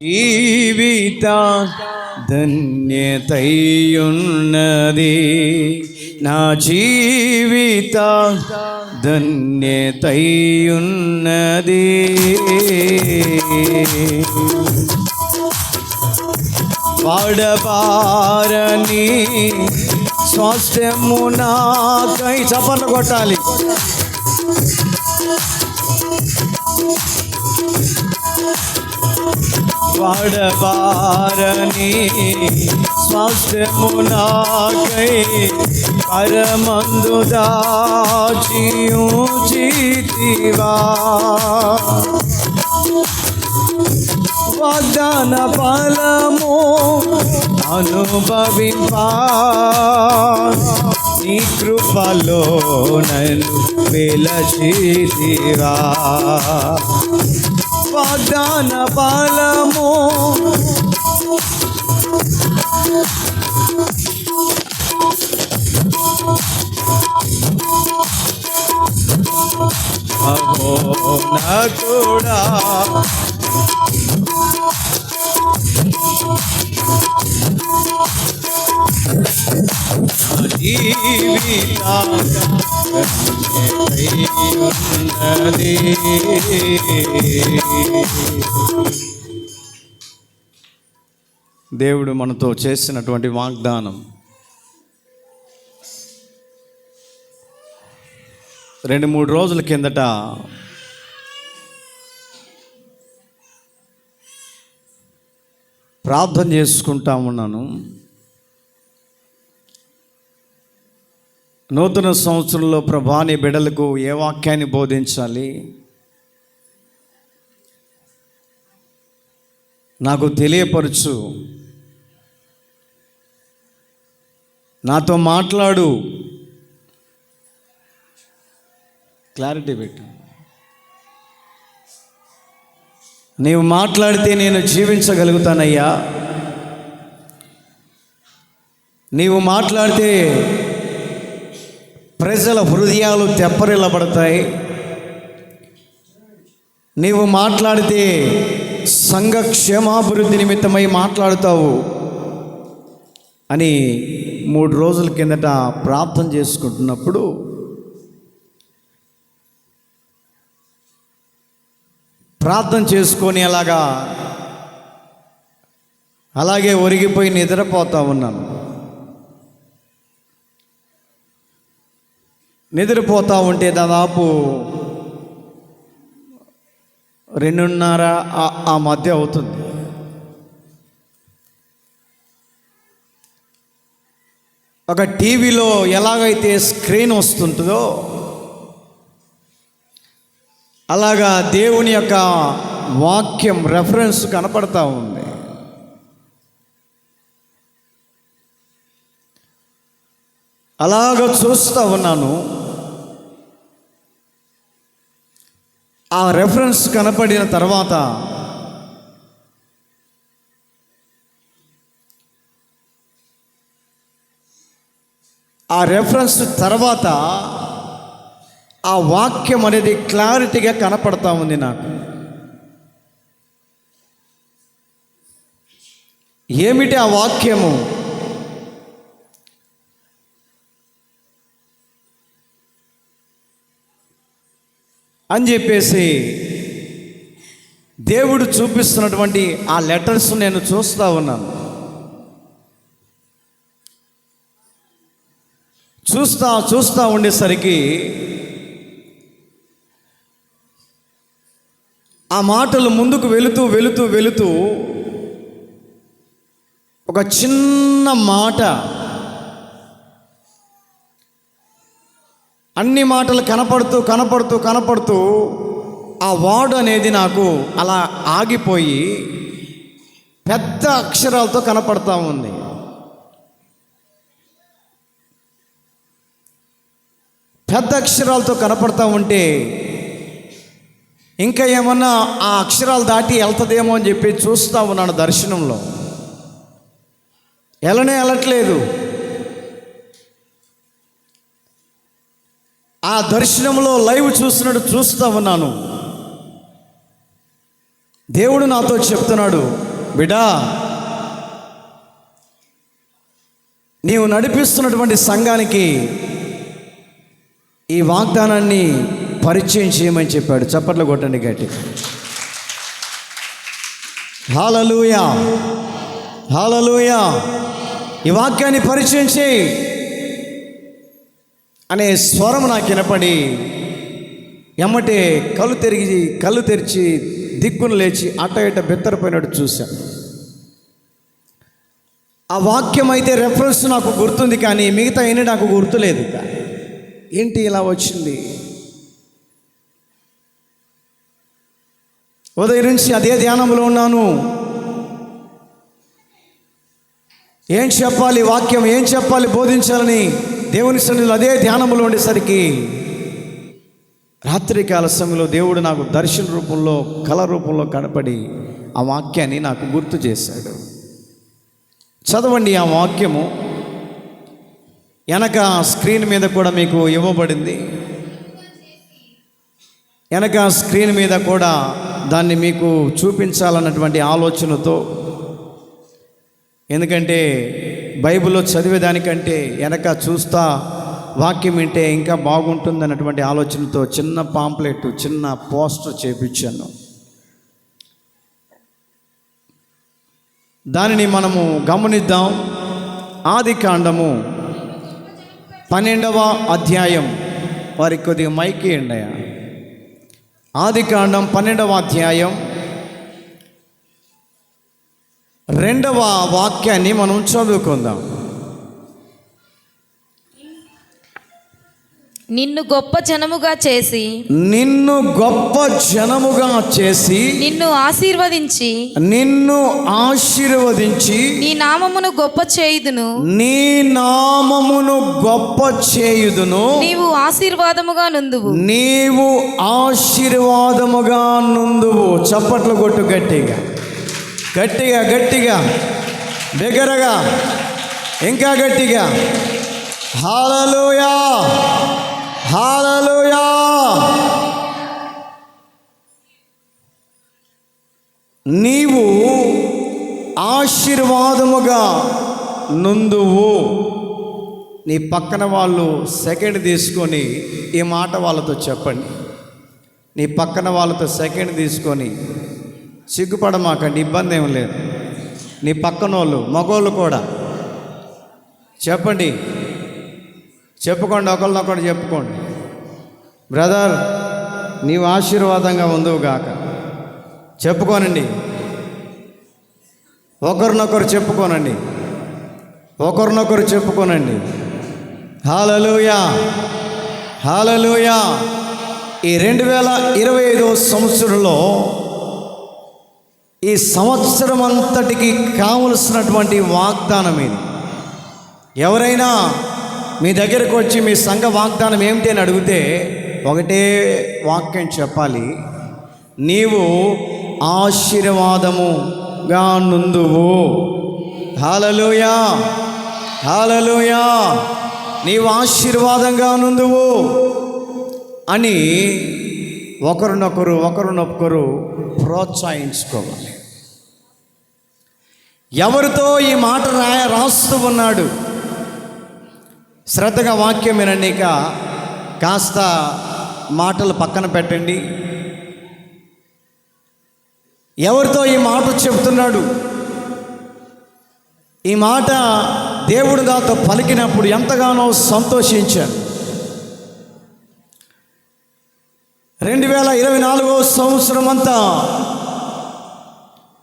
జీవిత ధన్యతయున్నది నా జీవిత ధన్యతయున్నది. వాడబారని స్వాస్థ్యము నాకై చప్పట్లు కొట్టాలి. వాడబారని స్వాస్థ్యము నాకై పరమందు దాచియుచితివా. వాగ్దాన ఫలము అనుభవింపా నీ కృపలో నన్ను పిలచితివా. వాగ్దాన ఫలము మహోన్నతుడా జీవితమున్నది. దేవుడు మనతో చేసినటువంటి వాగ్దానం 2-3 రోజుల కిందట ప్రార్థన చేసుకుంటా ఉన్నాను. నూతన సంవత్సరంలో ప్రభా నీ బిడ్డలకు ఏ వాక్యాన్ని బోధించాలి, నాకు తెలియపరచు, నాతో మాట్లాడు, క్లారిటీ పెట్టు. నీవు మాట్లాడితే నేను జీవించగలుగుతానయ్యా. నీవు మాట్లాడితే ప్రజల హృదయాలు తెప్పరిల్లబడతాయి. నీవు మాట్లాడితే సంఘ క్షేమాభివృద్ధి నిమిత్తమై మాట్లాడుతావు అని 3 రోజుల కిందట ప్రార్థన చేసుకుంటున్నప్పుడు ప్రార్థన చేసుకొని అలాగే ఒరిగిపోయి నిద్రపోతా ఉన్నాను. నిద్రపోతూ ఉంటే దాదాపు 2:30 ఆ మధ్య అవుతుంది. ఒక టీవీలో ఎలాగైతే స్క్రీన్ వస్తుంటుందో అలాగా దేవుని యొక్క వాక్యం రెఫరెన్స్ కనపడతా ఉంది. అలాగ చూస్తూ ఉన్నాను. ఆ రెఫరెన్స్ కనపడిన తర్వాత ఆ వాక్యం అనేది క్లారిటీగా కనపడతా ఉంది నాకు. ఏమిటి ఆ వాక్యము? అని చెప్పేసి దేవుడు చూపిస్తున్నటువంటి ఆ లెటర్స్ నేను చూస్తూ ఉన్నాను. చూస్తూ ఉండేసరికి ఆ మాటలు ముందుకు వెళుతూ ఒక చిన్న మాట, అన్ని మాటలు కనపడుతూ ఆ వర్డ్ అనేది నాకు అలా ఆగిపోయి పెద్ద అక్షరాలతో కనపడతా ఉంది. పెద్ద అక్షరాలతో కనపడతా ఉంటే ఇంకా ఏమన్నా ఆ అక్షరాలు దాటి వెళ్తుందేమో అని చెప్పి చూస్తూ ఉన్నాను. దర్శనంలో వెళ్ళట్లేదు. ఆ దర్శనంలో లైవ్ చూస్తూ ఉన్నాను. దేవుడు నాతో చెప్తున్నాడు, బిడ్డా, నీవు నడిపిస్తున్నటువంటి సంఘానికి ఈ వాగ్దానాన్ని పరిచయం చేయమని చెప్పాడు. చప్పట్లు కొట్టండి గట్టి. హల్లెలూయా, హల్లెలూయా. ఈ వాక్యాన్ని పరిచయం చేయి అనే స్వరం నాకు వినపడి ఎమ్మటే కళ్ళు తెరిచి దిక్కును లేచి అట్ట ఇట బెత్తరపోయినట్టు చూశాను. ఆ వాక్యం అయితే రెఫరెన్స్ నాకు గుర్తుంది, కానీ మిగతా అయినా నాకు గుర్తులేదు. ఏంటి ఇలా వచ్చింది? ఉదయం నుంచి అదే ధ్యానంలో ఉన్నాను. ఏం చెప్పాలి, వాక్యం ఏం చెప్పాలి, బోధించాలని దేవుని సన్నిధిలో అదే ధ్యానంలో ఉండేసరికి రాత్రికాల సమయంలో దేవుడు నాకు దర్శన రూపంలో, కళ రూపంలో కనపడి ఆ వాక్యాన్ని నాకు గుర్తు చేశాడు. చదవండి ఆ వాక్యము. వెనక స్క్రీన్ మీద కూడా మీకు ఇవ్వబడింది. వెనక స్క్రీన్ మీద కూడా దాన్ని మీకు చూపించాలన్నటువంటి ఆలోచనతో, ఎందుకంటే బైబిల్లో చదివేదానికంటే వెనక చూస్తా వాక్యం వింటే ఇంకా బాగుంటుంది అన్నటువంటి ఆలోచనతో చిన్న పాంప్లెట్, చిన్న పోస్టర్ చేపించాను. దానిని మనము గమనిద్దాం. ఆదికాండము 12వ అధ్యాయం. వారికి కొద్దిగా మైకి ఎండయా. ఆదికాండం 12వ అధ్యాయం 2వ వాక్యాన్ని మనం చదువుకుందాం. నిన్ను గొప్ప జనముగా చేసి నిన్ను ఆశీర్వదించి నీ నామమును గొప్ప చేయుదును నీవు ఆశీర్వాదముగా నుందువు. చప్పట్లు కొట్టు గట్టిగా, గట్టిగా, గట్టిగా, బిగ్గరగా, ఇంకా గట్టిగా. హల్లెలూయా, హల్లెలూయా. నీవు ఆశీర్వాదముగా నుందువు. నీ పక్కన వాళ్ళు సెకండ్ తీసుకొని ఈ మాట వాళ్ళతో చెప్పండి. నీ పక్కన వాళ్ళతో సెకండ్ తీసుకొని, సిగ్గుపడమాకండి, ఇబ్బంది ఏం లేదు. నీ పక్కన వాళ్ళు మగోళ్ళు కూడా చెప్పండి, చెప్పుకోండి, ఒకరినొకరు చెప్పుకోండి. బ్రదర్, నీవు ఆశీర్వాదంగా ఉందువు గాక. చెప్పుకోనండి, ఒకరినొకరు చెప్పుకోనండి, ఒకరినొకరు చెప్పుకోనండి. హల్లెలూయా, హల్లెలూయా. ఈ 2025వ సంవత్సరంలో, ఈ సంవత్సరం అంతటికి కావలసినటువంటి వాగ్దానం ఇది. ఎవరైనా మీ దగ్గరకు వచ్చి మీ సంఘ వాగ్దానం ఏమిటి అని అడిగితే ఒకటే వాక్యం చెప్పాలి: నీవు ఆశీర్వాదముగా నుందువు. హల్లెలూయా, హల్లెలూయా. నీవు ఆశీర్వాదంగా నుందువు అని ఒకరినొకరు ప్రోత్సహించుకోవాలి. ఎవరితో ఈ మాట రాస్తూ ఉన్నాడు? శ్రద్ధగా వాక్యం వినండి. కాస్త మాటలు పక్కన పెట్టండి. ఎవరితో ఈ మాట చెప్తున్నాడు? ఈ మాట దేవుడు నాతో పలికినప్పుడు ఎంతగానో సంతోషించాను. 2024వ సంవత్సరం అంతా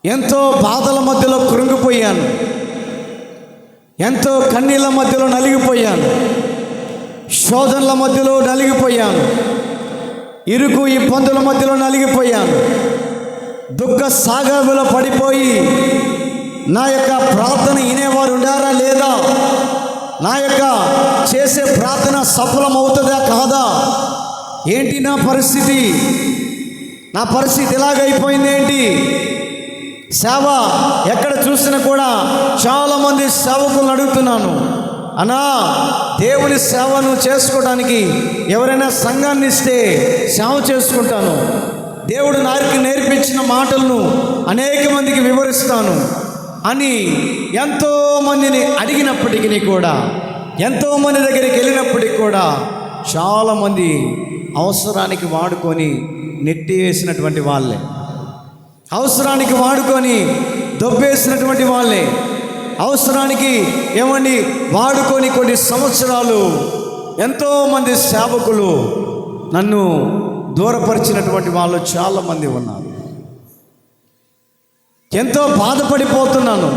ఎంతో బాధల మధ్యలో కృంగిపోయాను, ఎంతో కన్నీళ్ళ మధ్యలో నలిగిపోయాను, శోధనల మధ్యలో నలిగిపోయాను, ఇరుకు ఇబ్బందుల మధ్యలో నలిగిపోయాను, దుఃఖ సాగరంలో పడిపోయి నా యొక్క ప్రార్థన వినేవారు ఉండారా లేదా, నా యొక్క చేసే ప్రార్థన సఫలమవుతుందా కాదా, ఏంటి నా పరిస్థితి ఇలాగైపోయింది ఏంటి? సేవ ఎక్కడ చూసినా కూడా చాలామంది సేవకులను అడుగుతున్నాను, అన్నా దేవుని సేవను చేసుకోవడానికి ఎవరైనా సంఘాన్ని ఇస్తే సేవ చేసుకుంటాను, దేవుడు నాకు నేర్పించిన మాటలను అనేక మందికి వివరిస్తాను అని ఎంతోమందిని అడిగినప్పటికీ కూడా, ఎంతోమంది దగ్గరికి వెళ్ళినప్పటికీ కూడా చాలామంది అవసరానికి వాడుకొని నెట్టి వేసినటువంటి వాళ్ళే, అవసరానికి వాడుకొని దొబ్బేసినటువంటి వాళ్ళే, అవసరానికి వాడుకొని కొన్ని సంవత్సరాలు ఎంతోమంది సేవకులు నన్ను దూరపరిచినటువంటి వాళ్ళు చాలామంది ఉన్నారు. ఎంతో బాధపడిపోతున్నాను.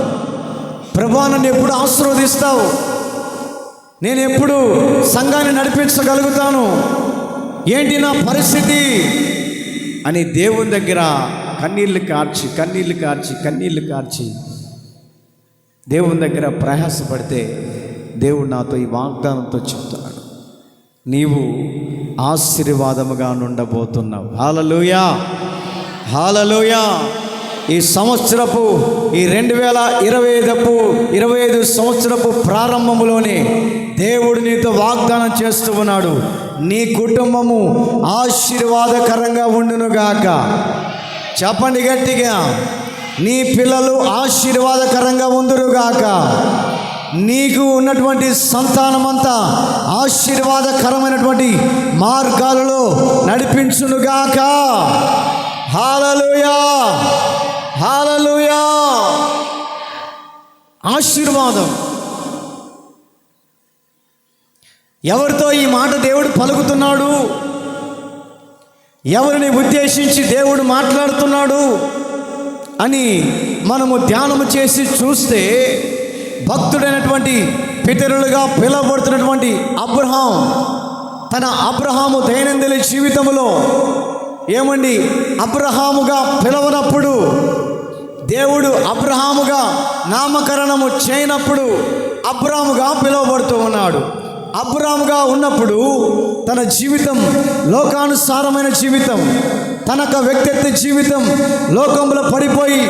ప్రభువా, నన్ను ఎప్పుడు ఆశీర్వదిస్తావు, నేను ఎప్పుడు సంఘాన్ని నడిపించగలుగుతాను, ఏంటి నా పరిస్థితి అని దేవుని దగ్గర కన్నీళ్లు కార్చి దేవుని దగ్గర ప్రయాసపడితే దేవుడు నాతో ఈ వాగ్దానంతో చెప్తున్నాడు, నీవు ఆశీర్వాదముగా నుండబోతున్నావు. హల్లెలూయా, హల్లెలూయా. ఈ సంవత్సరపు ఈ 2025 సంవత్సరపు ప్రారంభంలోనే దేవుడు నీతో వాగ్దానం చేస్తూ ఉన్నాడు, నీ కుటుంబము ఆశీర్వాదకరంగా ఉండునుగాక. చెప్పండి గట్టిగా, నీ పిల్లలు ఆశీర్వాదకరంగా ఉందురుగాక. నీకు ఉన్నటువంటి సంతానమంతా ఆశీర్వాదకరమైనటువంటి మార్గాలలో నడిపించునుగాక. హల్లెలూయా, హల్లెలూయా. ఆశీర్వాదం. ఎవరితో ఈ మాట దేవుడు పలుకుతున్నాడు, ఎవరిని ఉద్దేశించి దేవుడు మాట్లాడుతున్నాడు అని మనము ధ్యానము చేసి చూస్తే, భక్తుడైనటువంటి పితరులుగా పిలువబడుతున్నటువంటి అబ్రహాం తన అబ్రహాము దైనందిన జీవితంలో అబ్రహాముగా పిలవనప్పుడు, దేవుడు అబ్రహాముగా నామకరణము చేయనప్పుడు అబ్రాముగా పిలువబడుతూ ఉన్నాడు. అబ్రాముగా ఉన్నప్పుడు తన జీవితం లోకానుసారమైన జీవితం, తనక వ్యక్తిత్వ జీవితం లోకంలో పడిపోయి,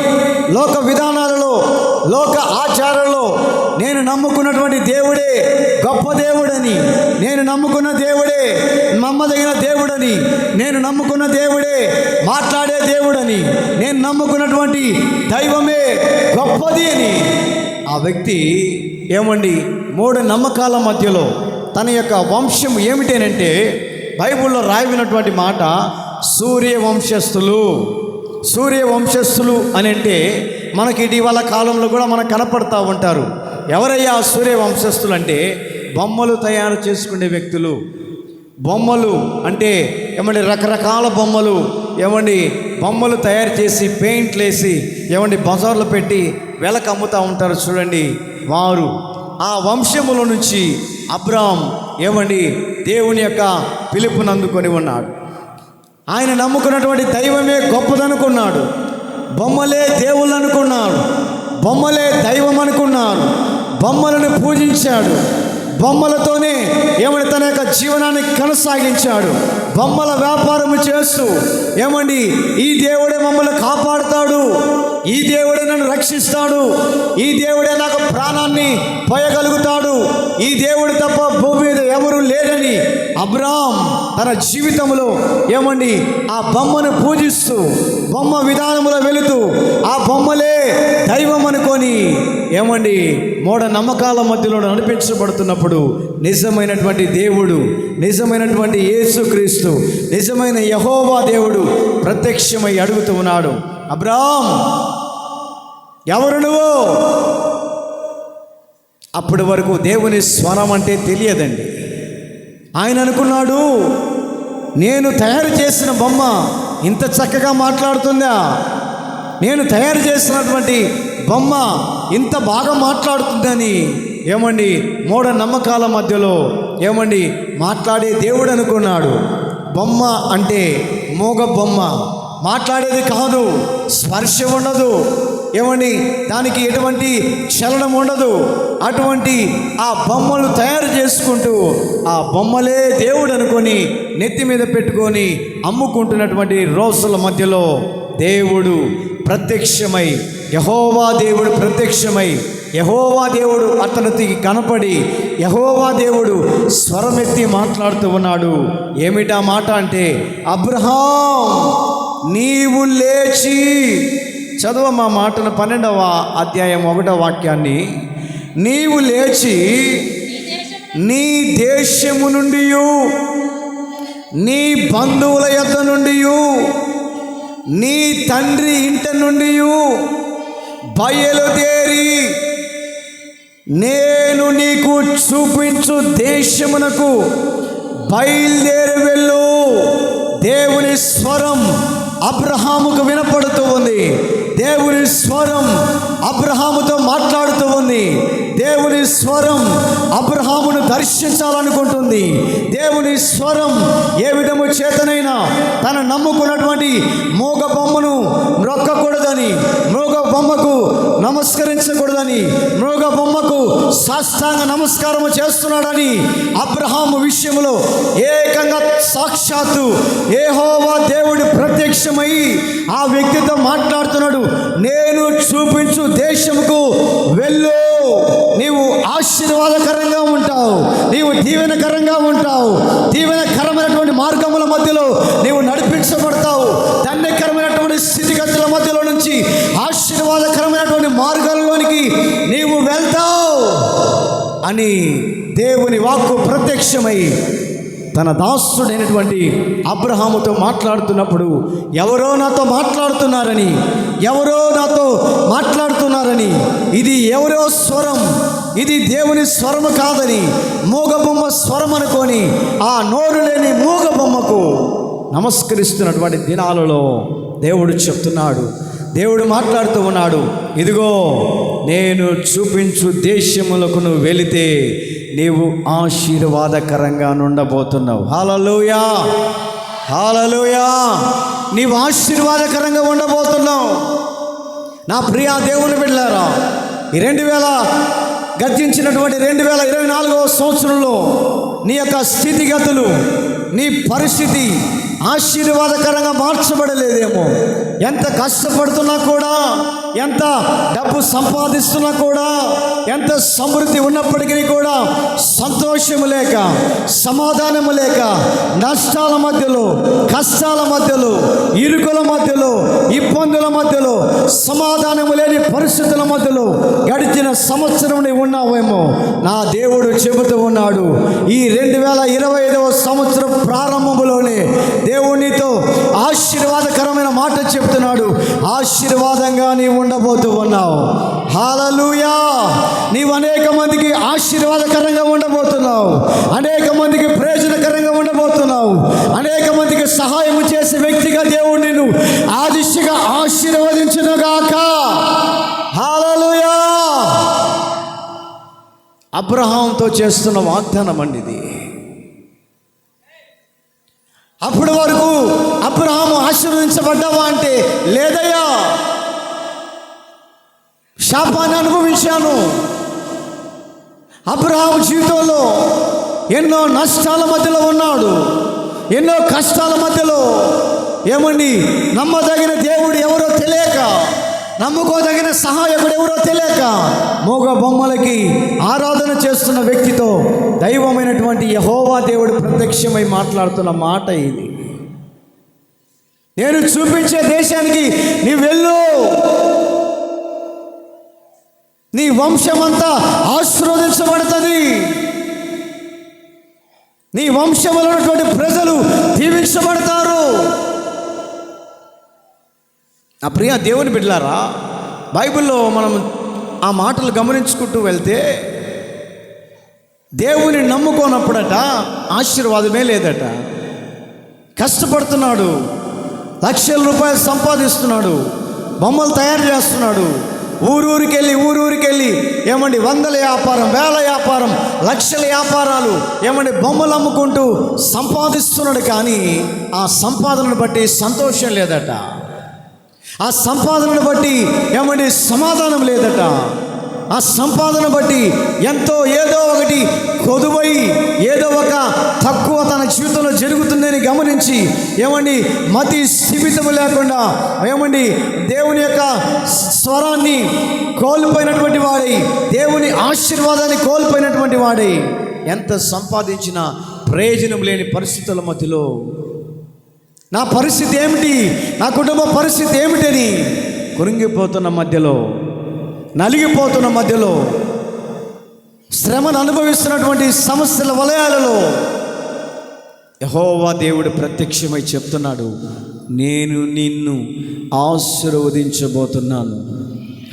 లోక విధానాలలో, లోక ఆచారాలలో నేను నమ్ముకున్నటువంటి దేవుడే గొప్ప దేవుడని, నేను నమ్ముకున్న దేవుడే నమ్మదగిన దేవుడని, నేను నమ్ముకున్న దేవుడే మాట్లాడే దేవుడని, నేను నమ్ముకున్నటువంటి దైవమే గొప్పది అని ఆ వ్యక్తి మూఢ నమ్మకాల మధ్యలో తన యొక్క వంశం ఏమిటేనంటే, బైబిల్లో రాయబడినటువంటి మాట సూర్యవంశస్థులు అని అంటే మనకి ఇటీవల కాలంలో కూడా మనకు కనపడతా ఉంటారు. ఎవరయ్యా సూర్యవంశస్థులు అంటే, బొమ్మలు తయారు చేసుకునే వ్యక్తులు. బొమ్మలు అంటే రకరకాల బొమ్మలు బొమ్మలు తయారు చేసి పెయింట్లు వేసి బజార్లో పెట్టి వెలకు అమ్ముతూ ఉంటారు చూడండి. వారు ఆ వంశముల నుంచి అబ్రామ్ దేవుని యొక్క పిలుపుని అందుకొని ఉన్నాడు. ఆయన నమ్ముకున్నటువంటి దైవమే గొప్పదనుకున్నాడు. బొమ్మలే దేవుళ్ళు అనుకున్నాడు, బొమ్మలే దైవం అనుకున్నాడు. బొమ్మలను పూజించాడు, బొమ్మలతోనే తన యొక్క జీవనాన్ని కొనసాగించాడు. బొమ్మల వ్యాపారము చేస్తూ ఈ దేవుడే మమ్మల్ని కాపాడుతాడు, ఈ దేవుడే నన్ను రక్షిస్తాడు, ఈ దేవుడే నాకు ప్రాణాన్ని పోయగలుగుతాడు, ఈ దేవుడు తప్ప భూమి మీద ఎవరు లేరని అబ్రామ్ తన జీవితంలో ఆ బొమ్మను పూజిస్తూ, బొమ్మ విధానంలో వెళుతూ, ఆ బొమ్మలే దైవం అనుకొని మూఢ నమ్మకాల మధ్యలో నడిపించబడుతున్నప్పుడు నిజమైనటువంటి దేవుడు, నిజమైనటువంటి యేసుక్రీస్తు, నిజమైన యెహోవా దేవుడు ప్రత్యక్షమై అడుగుతూ ఉన్నాడు, అబ్రామ్ ఎవరు నువ్వు? అప్పటి వరకు దేవుని స్వరం అంటే తెలియదండి. ఆయన అనుకున్నాడు, నేను తయారు చేసిన బొమ్మ ఇంత చక్కగా మాట్లాడుతుందా, నేను తయారు చేసినటువంటి బొమ్మ ఇంత బాగా మాట్లాడుతుందని మూఢ నమ్మకాల మధ్యలో మాట్లాడే దేవుడు అనుకున్నాడు. బొమ్మ అంటే మూగ బొమ్మ, మాట్లాడేది కాదు, స్పర్శ ఉండదు, దానికి ఎటువంటి చలనం ఉండదు. అటువంటి ఆ బొమ్మలు తయారు చేసుకుంటూ ఆ బొమ్మలే దేవుడు అనుకొని నెత్తి మీద పెట్టుకొని అమ్ముకుంటున్నటువంటి రోజుల మధ్యలో దేవుడు ప్రత్యక్షమై, యెహోవా దేవుడు ప్రత్యక్షమై, యెహోవా దేవుడు అతనికి కనపడి, యెహోవా దేవుడు స్వరమెత్తి మాట్లాడుతూ ఉన్నాడు. ఏమిటా మాట అంటే, అబ్రహాం నీవు లేచి, చదువు మా మాటను 12వ అధ్యాయం 1వ వాక్యాన్ని. నీవు లేచి నీ దేశము నుండి, నీ బంధువుల యొద్ద నుండి, నీ తండ్రి ఇంట నుండి బయలుదేరి నేను నీకు చూపించు దేశమునకు బయలుదేరి వెళ్ళు. దేవుని స్వరం అబ్రహాముకు వినపడుతూ ఉంది. దేవుని స్వరం అబ్రహాముతో మాట్లాడుతూ ఉంది. దేవుని స్వరం అబ్రహామును దర్శించాలనుకుంటుంది. దేవుని స్వరం ఏ విధము చేతనైనా తన నమ్ముకున్నటువంటి మూగ బొమ్మను మ్రొక్కకూడదని, మూగ బొమ్మకు నమస్కరించకూడదని, మూగ బొమ్మకు సాష్టాంగ నమస్కారము చేస్తున్నాడని అబ్రహాము విషయంలో ఏకంగా సాక్షాత్తు యెహోవా దేవుడు ప్రత్యక్షమై ఆ వ్యక్తితో మాట్లాడుతున్నాడు. నేను చూపించు దేశముకు వెళ్ళు, నీవు ఆశీర్వాదకరంగా ఉంటావు, నీవు దీవెనకరంగా ఉంటావు, దీవెనకరమైనటువంటి మార్గముల మధ్యలో నీవు నడిపించబడతావు, ధన్యకరమైనటువంటి స్థితిగతుల మధ్యలో నుంచి ఆశీర్వాదకరమైనటువంటి మార్గాల్లోనికి నీవు వెళ్తావు అని దేవుని వాక్కు ప్రత్యక్షమై తన దాసుడైనటువంటి అబ్రహాముతో మాట్లాడుతున్నప్పుడు ఎవరో నాతో మాట్లాడుతున్నారని, ఇది ఎవరో స్వరం, ఇది దేవుని స్వరము కాదని మూగ బొమ్మ స్వరం అనుకొని ఆ నోరు లేని మూగ బొమ్మకు నమస్కరిస్తున్నటువంటి దినాలలో దేవుడు చెప్తున్నాడు, దేవుడు మాట్లాడుతూ ఉన్నాడు. ఇదిగో నేను చూపించు దేశములకు నువ్వు వెళితే నీవు ఆశీర్వాదకరంగా ఉండబోతున్నావు. హల్లెలూయా, హల్లెలూయా. నీవు ఆశీర్వాదకరంగా ఉండబోతున్నావు. నా ప్రియ దేవుని బిడ్డలారా, ఈ 2000 గతించినటువంటి 2024వ సంవత్సరంలో నీ యొక్క స్థితిగతులు, నీ పరిస్థితి ఆశీర్వాదకరంగా మార్చబడలేదేమో. ఎంత కష్టపడుతున్నా కూడా, ఎంత డబ్బు సంపాదిస్తున్నా కూడా, ఎంత సమృద్ధి ఉన్నప్పటికీ కూడా సంతోషము లేక, సమాధానము లేక, నష్టాల మధ్యలో, కష్టాల మధ్యలో, ఇరుకుల మధ్యలో, ఇబ్బందుల మధ్యలో, సమాధానము లేని పరిస్థితుల మధ్యలో గడిచిన సంవత్సరం నీవు ఉన్నావేమో. నా దేవుడు చెబుతూ ఉన్నాడు, ఈ 2025వ సంవత్సరం ప్రారంభంలోనే దేవునితో ఆశీర్వాదకరమైన మాట చెప్తున్నాడు. ఆశీర్వాదంగా నీవు ఉండబోతూ ఉన్నావు. హల్లెలూయా. నీవు అనేక మందికి ఆశీర్వాదకరంగా ఉండబోతున్నావు, అనేక మందికి ప్రయోజనకరంగా ఉండబోతున్నావు, అనేక మందికి సహాయం చేసే వ్యక్తిగా దేవుడు నిన్ను ఆ దిశగా ఆశీర్వదించునుగాక. హల్లెలూయా. అబ్రహాంతో చేస్తున్న వాగ్దానం అండి ఇది. అప్పటి వరకు అబ్రహాము ఆశీర్వదించబడ్డావా అంటే లేదయ్యా, శాపాన్ని అనుభవించాను. అబ్రహాము జీవితంలో ఎన్నో నష్టాల మధ్యలో ఉన్నాడు, ఎన్నో కష్టాల మధ్యలో. ఏమండి, నమ్మదగిన దేవుడు ఎవరో తెలియక, నమ్ముకోదగిన సహాయకుడు ఎవరో తెలియక మూగ బొమ్మలకి ఆరాధన చేస్తున్న వ్యక్తితో దైవమైనటువంటి యెహోవా దేవుడు ప్రత్యక్షమై మాట్లాడుతున్న మాట ఇది. నేను చూపించే దేశానికి నీ వెళ్ళు, నీ వంశమంతా ఆశీర్వదించబడుతుంది, నీ వంశంలో ఉన్నటువంటి ప్రజలు దీవించబడతారు. నా ప్రియ దేవుని బిడ్డలారా, బైబిల్లో మనం ఆ మాటలు గమనించుకుంటూ వెళ్తే దేవుని నమ్ముకోనప్పుడట ఆశీర్వాదమే లేదట. కష్టపడుతున్నాడు, లక్షల రూపాయలు సంపాదిస్తున్నాడు, బొమ్మలు తయారు చేస్తున్నాడు, ఊరూరికెళ్ళి ఏమండి వందల వ్యాపారం, వేల వ్యాపారం, లక్షల వ్యాపారాలు, ఏమండి బొమ్మలు అమ్ముకుంటూ సంపాదిస్తున్నాడు. కానీ ఆ సంపాదనను బట్టి సంతోషం లేదట, ఆ సంపాదనను బట్టి ఏమండి సమాధానం లేదట. ఆ సంపాదన బట్టి ఏదో ఒకటి కొదువై, ఏదో ఒక తక్కువ తన జీవితంలో జరుగుతుందని గమనించి ఏమండి మతి స్థిమితము లేకుండా, ఏమండి దేవుని యొక్క స్వరాన్ని కోల్పోయినటువంటి వాడై, దేవుని ఆశీర్వాదాన్ని కోల్పోయినటువంటి వాడై, ఎంత సంపాదించినా ప్రయోజనం లేని పరిస్థితుల మధ్యలో నా పరిస్థితి ఏమిటి, నా కుటుంబ పరిస్థితి ఏమిటని కృంగిపోతున్న మధ్యలో, నలిగిపోతున్న మధ్యలో, శ్రమను అనుభవిస్తున్నటువంటి సమస్యల వలయాలలో యెహోవా దేవుడు ప్రత్యక్షమై చెప్తున్నాడు, నేను నిన్ను ఆశీర్వదించబోతున్నాను.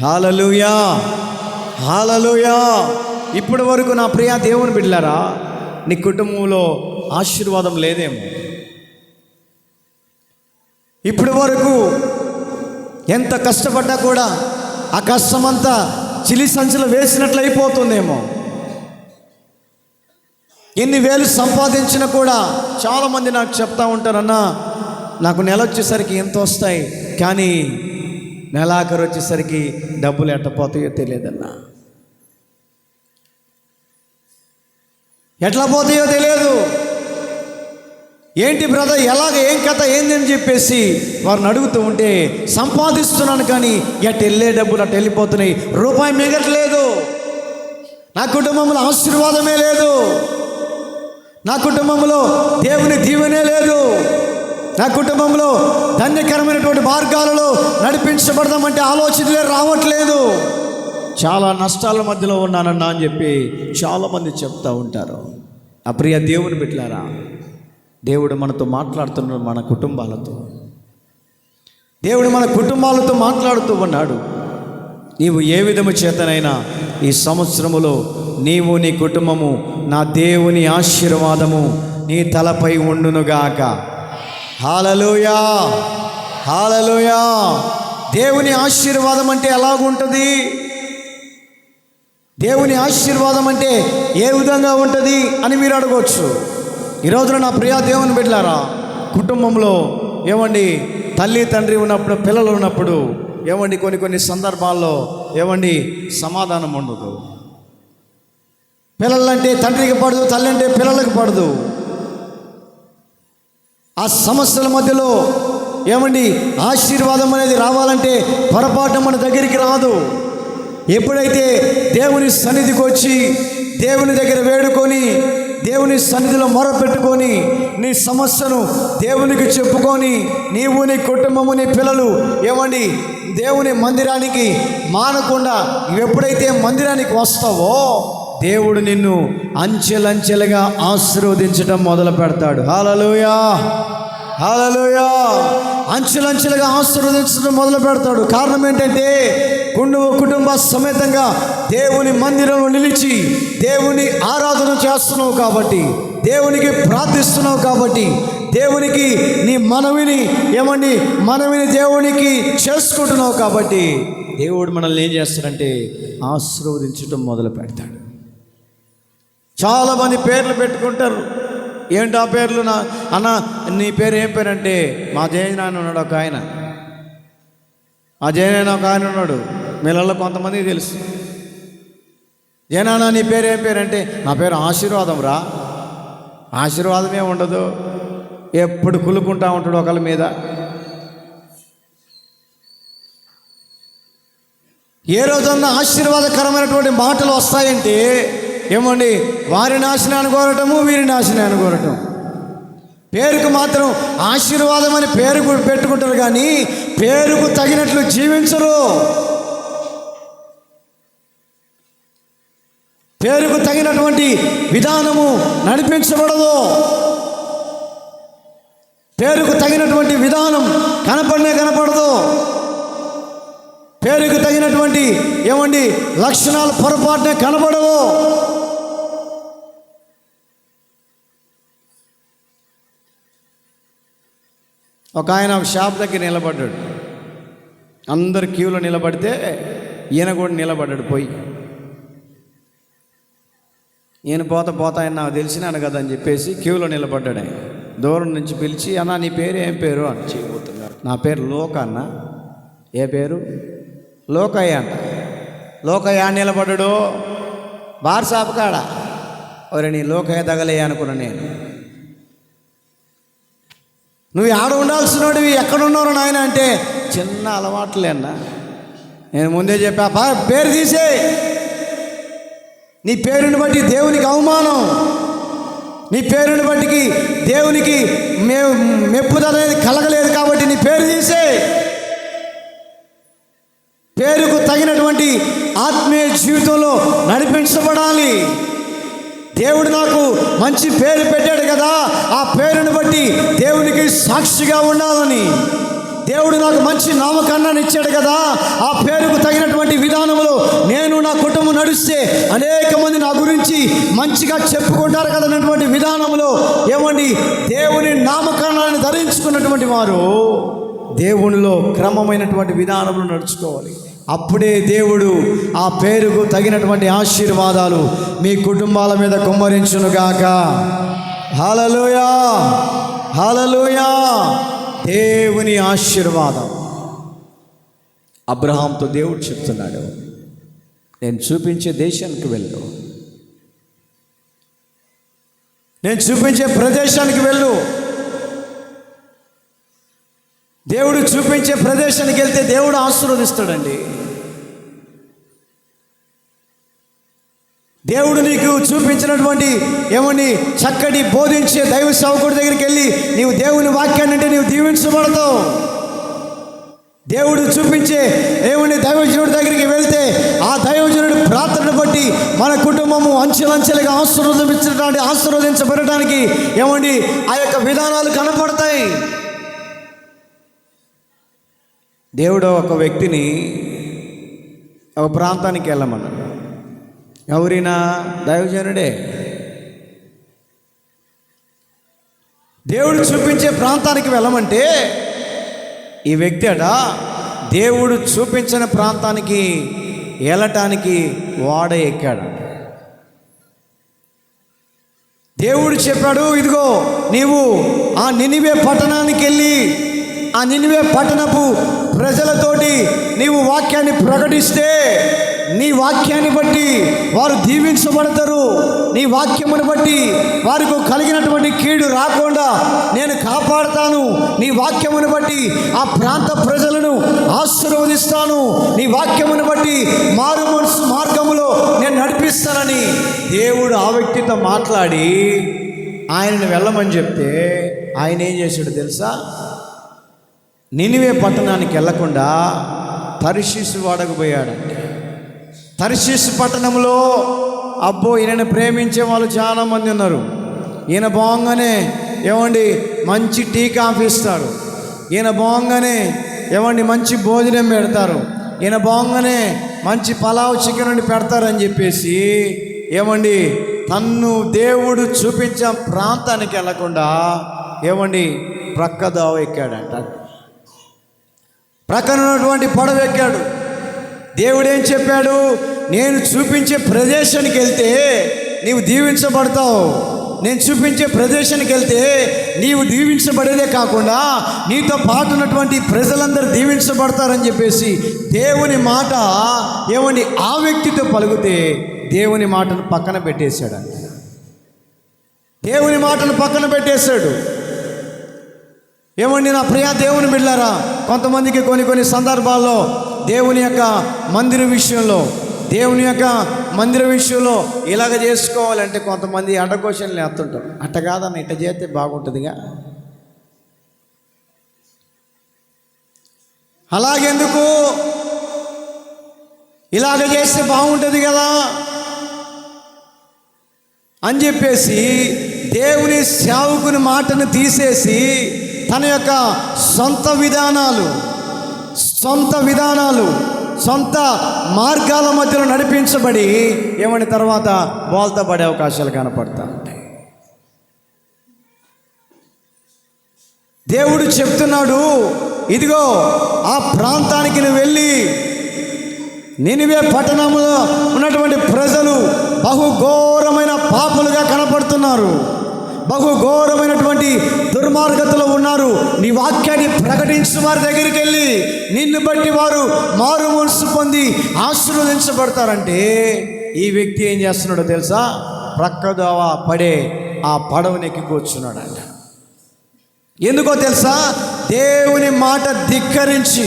హల్లెలూయా, హల్లెలూయా. ఇప్పటి వరకు నా ప్రియ దేవుని బిడ్డలారా, నీ కుటుంబంలో ఆశీర్వాదం లేదేమో. ఇప్పటి వరకు ఎంత కష్టపడ్డా కూడా ఆ కష్టమంతా చిలి సంచులు వేసినట్లు అయిపోతుందేమో. ఎన్ని వేలు సంపాదించినా కూడా చాలామంది నాకు చెప్తా ఉంటారన్నా, నాకు నెల వచ్చేసరికి ఎంత వస్తాయి, కానీ నెలాఖరు వచ్చేసరికి డబ్బులు ఎట్టపోతాయో తెలియదన్నా, ఎట్లా పోతాయో తెలియదు. ఏంటి బ్రదర్, ఎలాగ, ఏం కథ, ఏందని చెప్పేసి వారిని అడుగుతూ ఉంటే, సంపాదిస్తున్నాను కానీ ఎటు వెళ్ళే డబ్బులు అటు వెళ్ళిపోతున్నాయి, రూపాయి మిగట్లేదు, నా కుటుంబంలో ఆశీర్వాదమే లేదు, నా కుటుంబంలో దేవుని దీవెనే లేదు, నా కుటుంబంలో ధన్యకరమైనటువంటి మార్గాలలో నడిపించబడదామంటే ఆలోచనలే రావట్లేదు, చాలా నష్టాల మధ్యలో ఉన్నానన్నా అని చెప్పి చాలామంది చెప్తూ ఉంటారు. ఆ ప్రియ దేవుని బిడ్డలారా, దేవుడు మనతో మాట్లాడుతున్నాడు, మన కుటుంబాలతో. దేవుడు మన కుటుంబాలతో మాట్లాడుతూ ఉన్నాడు. నీవు ఏ విధము చేతనైనా ఈ సంవత్సరములో నీవు, నీ కుటుంబము, నా దేవుని ఆశీర్వాదము నీ తలపై ఉండునుగాక. హల్లెలూయా, హల్లెలూయా. దేవుని ఆశీర్వాదం అంటే ఎలాగుంటుంది? దేవుని ఆశీర్వాదం అంటే ఏ విధంగా ఉంటుంది అని మీరు అడగవచ్చు. ఈరోజున నా ప్రియ దేవుని బిడ్డలారా, కుటుంబంలో ఏమండి తల్లి తండ్రి ఉన్నప్పుడు, పిల్లలు ఉన్నప్పుడు ఏమండి కొన్ని సందర్భాల్లో ఏమండి సమాధానం ఉండదు. పిల్లలంటే తండ్రికి పడదు, తల్లి అంటే పిల్లలకు పడదు. ఆ సమస్యల మధ్యలో ఏమండి ఆశీర్వాదం అనేది రావాలంటే పొరపాటు మన దగ్గరికి రాదు. ఎప్పుడైతే దేవుని సన్నిధికి వచ్చి దేవుని దగ్గర వేడుకొని, దేవుని సన్నిధిలో మొరపెట్టుకొని, నీ సమస్యను దేవునికి చెప్పుకొని, నీవు, నీ కుటుంబము, నీ పిల్లలు ఏమండి దేవుని మందిరానికి మానకుండా ఎప్పుడైతే మందిరానికి వస్తావో, దేవుడు నిన్ను అంచెలంచెలుగా ఆశీర్వదించడం మొదలు పెడతాడు. హల్లెలూయా, హల్లెలూయా. అంచెలంచెలుగా ఆశీర్వదించడం మొదలు పెడతాడు. కారణం ఏంటంటే, కుటుంబ సమేతంగా దేవుని మందిరంలో నిలిచి దేవుని ఆరాధన చేస్తున్నావు కాబట్టి, దేవునికి ప్రార్థిస్తున్నావు కాబట్టి, దేవునికి నీ మనవిని దేవునికి చేసుకుంటున్నావు కాబట్టి, దేవుడు మనల్ని ఏం చేస్తాడంటే ఆశీర్వదించడం మొదలు పెడతాడు. చాలామంది పేర్లు పెట్టుకుంటారు. ఏంటి ఆ పేర్లు? అన్న నీ పేరు ఏం పేరు అంటే, మా జయనాయన ఉన్నాడు ఒక ఆయన, మా జయనాయన ఒక ఆయన ఉన్నాడు. మీళ్ళల్లో కొంతమందికి తెలుసు. జయనాన్న నీ పేరు ఏం పేరు అంటే, నా పేరు ఆశీర్వాదం రా. ఆశీర్వాదమే ఉండదు, ఎప్పుడు కులుకుంటా ఉంటాడు ఒకళ్ళ మీద. ఏ రోజన్నా ఆశీర్వాదకరమైనటువంటి మాటలు వస్తాయంటే ఏమండి, వారి నాశనాన్ని కోరటము, వీరి నాశనాన్ని కోరటం. పేరుకు మాత్రం ఆశీర్వాదం అని పేరు పెట్టుకుంటారు, కానీ పేరుకు తగినట్లు జీవించరు. పేరుకు తగినటువంటి విధానము నడిపించబడదు. పేరుకు తగినటువంటి విధానం కనపడదు. పేరుకు తగినటువంటి ఏమండి లక్షణాలు పొరపాటునే కనబడవు. ఒక ఆయన షాప్ దగ్గర నిలబడ్డాడు. అందరు క్యూలో నిలబడితే ఈయన కూడా నిలబడ్డాడు. పోయి ఈయన పోతా ఆయన నాకు తెలిసినాను కదా అని చెప్పేసి క్యూలో నిలబడ్డాడు. ఆయన దూరం నుంచి పిలిచి, అన్న నీ పేరు ఏం పేరు అని చేయబోతున్నాడు. నా పేరు లోక అన్న. ఏ పేరు? లోకయ్య అంట. లోకయ్య నిలబడ్డాడు బార్ షాప్ కాడ. ఒరే నీ లోకయ్య తగలయ్య అనుకున్నా నేను. నువ్వు ఆడ ఉండాల్సినోడివి, ఎక్కడున్నావు నాయన అంటే, చిన్న అలవాట్లే అన్న. నేను ముందే చెప్పా, పేరు తీసే. నీ పేరుని బట్టి దేవునికి అవమానం. నీ పేరుని బట్టికి దేవునికి మెప్పుదల అనేది కలగలేదు కాబట్టి నీ పేరు తీసే. పేరుకు తగినటువంటి ఆత్మీయ జీవితంలో నడిపించబడాలి. దేవుడు నాకు మంచి పేరు పెట్టాడు కదా, ఆ పేరుని బట్టి దేవునికి సాక్షిగా ఉండాలని. దేవుడు నాకు మంచి నామకరణాన్ని ఇచ్చాడు కదా, ఆ పేరుకు తగినటువంటి విధానంలో నేను నా కుటుంబం నడిస్తే అనేక మంది నా గురించి మంచిగా చెప్పుకుంటారు కదా అన్నటువంటి విధానంలో ఏమండి దేవుని నామకరణాన్ని ధరించుకున్నటువంటి వారు దేవునిలో క్రమమైనటువంటి విధానంలో నడుచుకోవాలి. అప్పుడే దేవుడు ఆ పేరుకు తగినటువంటి ఆశీర్వాదాలు మీ కుటుంబాల మీద కుమ్మరించునుగాక. హల్లెలూయా, హల్లెలూయా. దేవుని ఆశీర్వాదం. అబ్రహాంతో దేవుడు చెప్తున్నాడు, నేను చూపించే దేశానికి వెళ్ళు, నేను చూపించే ప్రదేశానికి వెళ్ళు. దేవుడు చూపించే ప్రదేశానికి వెళ్తే దేవుడు ఆశీర్వదిస్తాడండి. దేవుడు నీకు చూపించినటువంటి ఏమని చక్కటి బోధించే దైవ సేవకుడి దగ్గరికి వెళ్ళి నీవు దేవుని వాక్యాన్ని అంటే నీవు దీవించబడతావు. దేవుడు చూపించే ఏమని దైవజనుడి దగ్గరికి వెళ్తే ఆ దైవజనుడి ప్రార్థనను బట్టి మన కుటుంబము అంచెలంచెలుగా ఆశీర్వదించబడటానికి ఏమండి ఆ యొక్క విధానాలు కనపడతాయి. దేవుడు ఒక వ్యక్తిని ఒక ప్రాంతానికి వెళ్ళమన్నాడు. ఎవరైనా దైవజనుడే. దేవుడు చూపించే ప్రాంతానికి వెళ్ళమంటే ఈ వ్యక్తి అట దేవుడు చూపించిన ప్రాంతానికి వెళ్ళటానికి ఓడ ఎక్కాడు. దేవుడు చెప్పాడు, ఇదిగో నీవు ఆ నినివే పట్టణానికి వెళ్ళి ఆ నినివే పట్టణపు ప్రజలతోటి నీవు వాక్యాన్ని ప్రకటిస్తే నీ వాక్యాన్ని బట్టి వారు దీవించబడతారు. నీ వాక్యమును బట్టి వారికి కలిగినటువంటి కీడు రాకుండా నేను కాపాడుతాను. నీ వాక్యమును బట్టి ఆ ప్రాంత ప్రజలను ఆశీర్వదిస్తాను. నీ వాక్యమును బట్టి మారు మనసు మార్గములో నేను నడిపిస్తానని దేవుడు ఆ వ్యక్తితో మాట్లాడి ఆయనను వెళ్ళమని చెప్తే ఆయన ఏం చేశాడు తెలుసా? నినివే పట్టణానికి వెళ్లకుండా తర్షీసు వాడకు పోయాడంటే. తర్షీసు పట్టణంలో అబ్బో ఈయనను ప్రేమించే వాళ్ళు చాలామంది ఉన్నారు. ఈయన బాగుంగానే ఏమండి మంచి టీ కాఫీ ఇస్తారు, ఈయన బాగుంగానే ఏమండి మంచి భోజనం పెడతారు, ఈయన బాగుంగానే మంచి పలావ్ చికెన్ వండి పెడతారని చెప్పేసి ఏమండి తన్ను దేవుడు చూపించే ప్రాంతానికి వెళ్లకుండా ఏమండి ప్రక్క దావ ఎక్కాడంట. ప్రక్కన ఉన్నటువంటి పడవ ఎక్కాడు. దేవుడు ఏం చెప్పాడు? నేను చూపించే ప్రదేశానికి వెళ్తే నీవు దీవించబడతావు. నేను చూపించే ప్రదేశానికి వెళ్తే నీవు దీవించబడేదే కాకుండా నీతో పాటు ఉన్నటువంటి ప్రజలందరూ దీవించబడతారని చెప్పేసి దేవుని మాట ఏమండి ఆ వ్యక్తితో పలికితే దేవుని మాటను పక్కన పెట్టేశాడు. దేవుని మాటను పక్కన పెట్టేశాడు. ఏమండి నా ప్రియ దేవుని బిడ్డలారా, కొంతమందికి కొన్ని సందర్భాల్లో దేవుని యొక్క మందిర విషయంలో ఇలాగ చేసుకోవాలంటే కొంతమంది అడ్డకోశంలు వేస్తుంటారు. అట్ట కాదన్న ఇట్ట చేస్తే బాగుంటుందిగా, అలాగెందుకు ఇలాగ చేస్తే బాగుంటుంది కదా అని చెప్పేసి దేవుని సేవకుని మాటను తీసేసి తన యొక్క సొంత విధానాలు సొంత మార్గాల మధ్యలో నడిపించబడి ఏమని తర్వాత బోల్తా పడే అవకాశాలు కనపడతా ఉంటాయి. దేవుడు చెప్తున్నాడు, ఇదిగో ఆ ప్రాంతానికి నువ్వు వెళ్ళి నినివే పట్టణంలో ఉన్నటువంటి ప్రజలు బహుఘోరమైన పాపులుగా కనపడుతున్నారు, బహుఘోరమైనటువంటి దుర్మార్గతలో ఉన్నారు. నీ వాక్యాన్ని ప్రకటించిన వారి దగ్గరికి వెళ్ళి నిన్ను బట్టి వారు మారు మనసు పొంది ఆశీర్వదించబడతారంటే ఈ వ్యక్తి ఏం చేస్తున్నాడో తెలుసా? ప్రక్కదోవ పడే ఆ పడవనెక్కి కూర్చున్నాడంట. ఎందుకో తెలుసా? దేవుని మాట ధిక్కరించి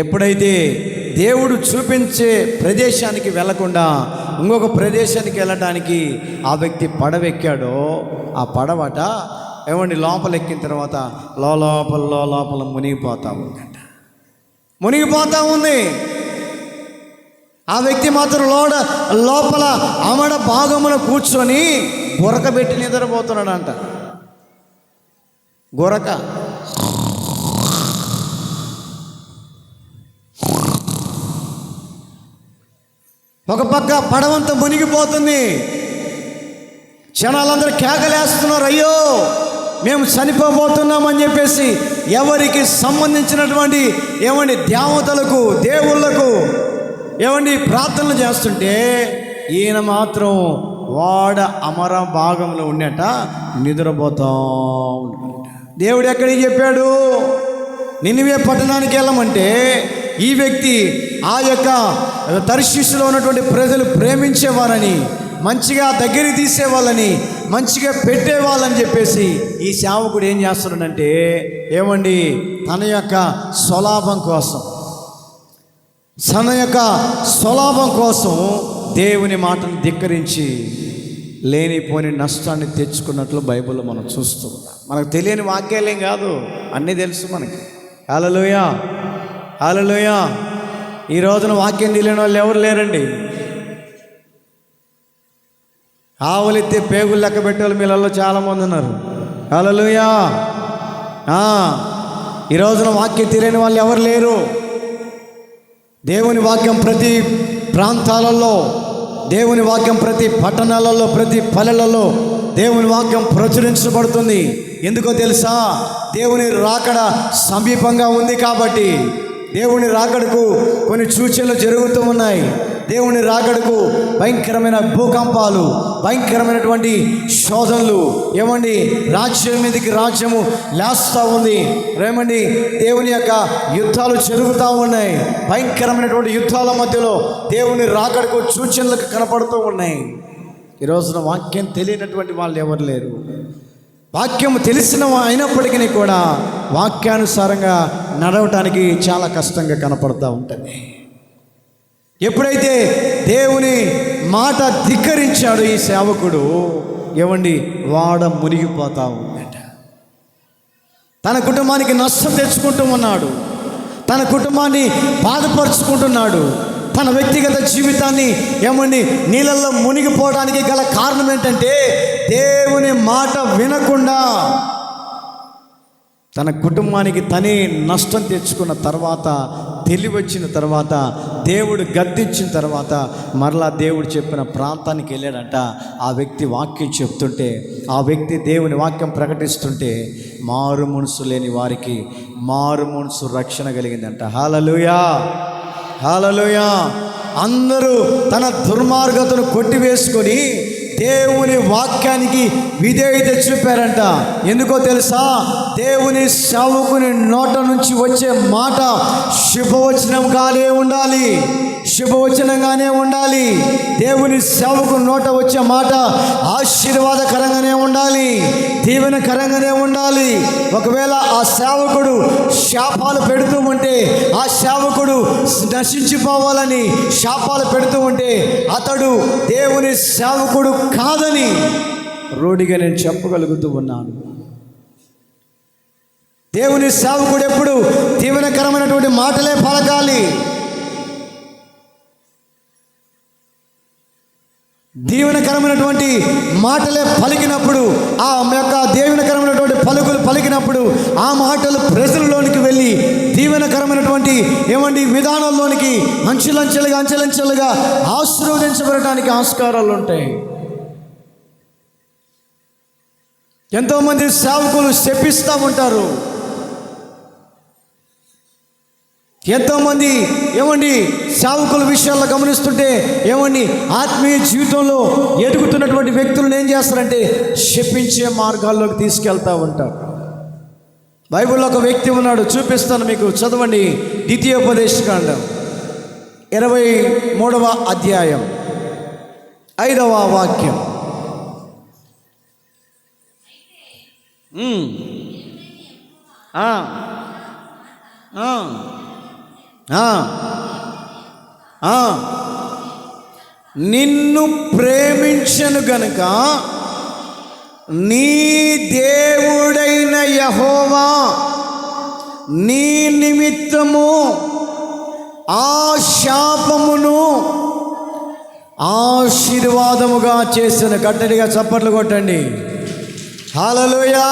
ఎప్పుడైతే దేవుడు చూపించే ప్రదేశానికి వెళ్ళకుండా ఇంకొక ప్రదేశానికి వెళ్ళటానికి ఆ వ్యక్తి పడవెక్కాడో ఆ పడవట ఏమండి లోపల ఎక్కిన తర్వాత లోపల మునిగిపోతా ఉందంట. మునిగిపోతా ఉంది. ఆ వ్యక్తి మాత్రం లోపల ఆమడ భాగమున కూర్చొని గురకబెట్టి నిద్రపోతున్నాడంట. గురక ఒక పక్క పడవంతా మునిగిపోతుంది. జనాలందరూ కేకలేస్తున్నారు, అయ్యో మేము చనిపోబోతున్నామని చెప్పేసి. ఎవరికి సంబంధించినటువంటి ఏమండి దేవతలకు దేవుళ్ళకు ఏమండి ప్రార్థనలు చేస్తుంటే ఈయన మాత్రం వాడ అమర భాగంలో ఉన్నట నిద్రపోతా ఉంటాడు. దేవుడు ఎక్కడికి చెప్పాడు? నినివే పట్టణానికి వెళ్ళమంటే ఈ వ్యక్తి ఆ యొక్క తర్షీషులో ఉన్నటువంటి ప్రజలు ప్రేమించేవారని, మంచిగా దగ్గరికి తీసేవాళ్ళని, మంచిగా పెట్టేవాళ్ళని చెప్పేసి ఈ సేవకుడు ఏం చేస్తున్నాడంటే ఏమండి తన యొక్క స్వలాభం కోసం దేవుని మాటను ధిక్కరించి లేనిపోని నష్టాన్ని తెచ్చుకున్నట్లు బైబిల్లో మనం చూస్తూ ఉన్నాం. మనకు తెలియని వాక్యాలేం కాదు, అన్నీ తెలుసు మనకి. హల్లెలూయా, హల్లెలూయా. ఈ రోజున వాక్యం తెలియని వాళ్ళు ఎవరు లేరండి. ఆవులెత్తే పేగులు లెక్క పెట్టే వాళ్ళు మీలలో చాలామంది ఉన్నారు. హల్లెలూయా. ఈ రోజున వాక్యం తెలియని వాళ్ళు ఎవరు లేరు. దేవుని వాక్యం ప్రతి ప్రాంతాలలో, దేవుని వాక్యం ప్రతి పట్టణాలలో, ప్రతి పల్లెలలో దేవుని వాక్యం ప్రచురించబడుతుంది. ఎందుకో తెలుసా? దేవుని రాకడ సమీపంగా ఉంది కాబట్టి. దేవుని రాకడకు కొన్ని సూచనలు జరుగుతూ ఉన్నాయి. దేవుని రాకడకు భయంకరమైన భూకంపాలు, భయంకరమైనటువంటి శోధనలు, ఏమండి రాజ్యం మీదకి రాజ్యము లేస్తూ ఉంది. ఏమండి దేవుని యొక్క యుద్ధాలు జరుగుతూ ఉన్నాయి. భయంకరమైనటువంటి యుద్ధాల మధ్యలో దేవుని రాకడకు సూచనలకు కనపడుతూ ఉన్నాయి. ఈ రోజున వాక్యం తెలియనటువంటి వాళ్ళు ఎవరు లేరు. వాక్యం తెలిసిన అయినప్పటికీ కూడా వాక్యానుసారంగా నడవటానికి చాలా కష్టంగా కనపడుతూ ఉంటుంది. ఎప్పుడైతే దేవుని మాట ధిక్కరించాడు ఈ సేవకుడు, ఏమండి వాడ మునిగిపోతా ఉందట. తన కుటుంబానికి నష్టం తెచ్చుకుంటూ ఉన్నాడు. తన కుటుంబాన్ని బాధపరుచుకుంటున్నాడు. తన వ్యక్తిగత జీవితాన్ని ఏమండి నీళ్ళల్లో మునిగిపోవడానికి గల కారణం ఏంటంటే దేవుని మాట వినకుండా తన కుటుంబానికి తనే నష్టం తెచ్చుకున్న తర్వాత, తెలివి వచ్చిన తర్వాత, దేవుడు గద్దించిన తర్వాత మరలా దేవుడు చెప్పిన ప్రాంతానికి వెళ్ళాడంట. ఆ వ్యక్తి వాక్యం చెప్తుంటే, ఆ వ్యక్తి దేవుని వాక్యం ప్రకటిస్తుంటే మారు మనసు లేని వారికి మారు మనసు రక్షణ కలిగిందంట. హల్లెలూయా, హల్లెలూయా. అందరూ తన దుర్మార్గతను కొట్టివేసుకొని దేవుని వాక్యానికి విధేయత చూపారంట. ఎందుకో తెలుసా? దేవుని సేవకుని నోట నుంచి వచ్చే మాట శుభవచనంగానే ఉండాలి, శుభవచనంగానే ఉండాలి. దేవుని సేవకుని నోట వచ్చే మాట ఆశీర్వాదకరంగానే ఉండాలి, దీవెనకరంగానే ఉండాలి. ఒకవేళ ఆ సేవకుడు శాపాలు పెడుతూ ఉంటే, ఆ సేవకుడు నశించిపోవాలని శాపాలు పెడుతూ ఉంటే అతడు దేవుని సేవకుడు కాదని రూఢిగా నేను చెప్పగలుగుతూ ఉన్నాను. దేవుని సేవకుడు ఎప్పుడు దీవెనకరమైనటువంటి మాటలే పలకాలి. దీవెనకరమైనటువంటి మాటలే పలికినప్పుడు, ఆ యొక్క దీవెనకరమైనటువంటి పలుకులు పలికినప్పుడు ఆ మాటలు ప్రజలలోనికి వెళ్ళి దీవెనకరమైనటువంటి ఏమండి విధానంలోనికి అంచెలంచెలుగా ఆశీర్వదించబడటానికి ఆస్కారాలు ఉంటాయి. ఎంతోమంది సేవకులు శపిస్తూ ఉంటారు. ఎంతోమంది ఏమండి సేవకుల విషయాల్లో గమనిస్తుంటే ఏమండి ఆత్మీయ జీవితంలో ఎదుగుతున్నటువంటి వ్యక్తులను ఏం చేస్తారంటే శపించే మార్గాల్లోకి తీసుకెళ్తూ ఉంటారు. బైబిల్లో ఒక వ్యక్తి ఉన్నాడు, చూపిస్తాను మీకు, చదవండి. ద్వితీయోపదేశకాండం 23వ అధ్యాయం 5వ వాక్యం. నిన్ను ప్రేమించను గనుక నీ దేవుడైన యెహోవా నీ నిమిత్తము ఆ శాపమును ఆశీర్వాదముగా చేసిన. గట్టిగా చప్పట్లు కొట్టండి. హల్లెలూయా,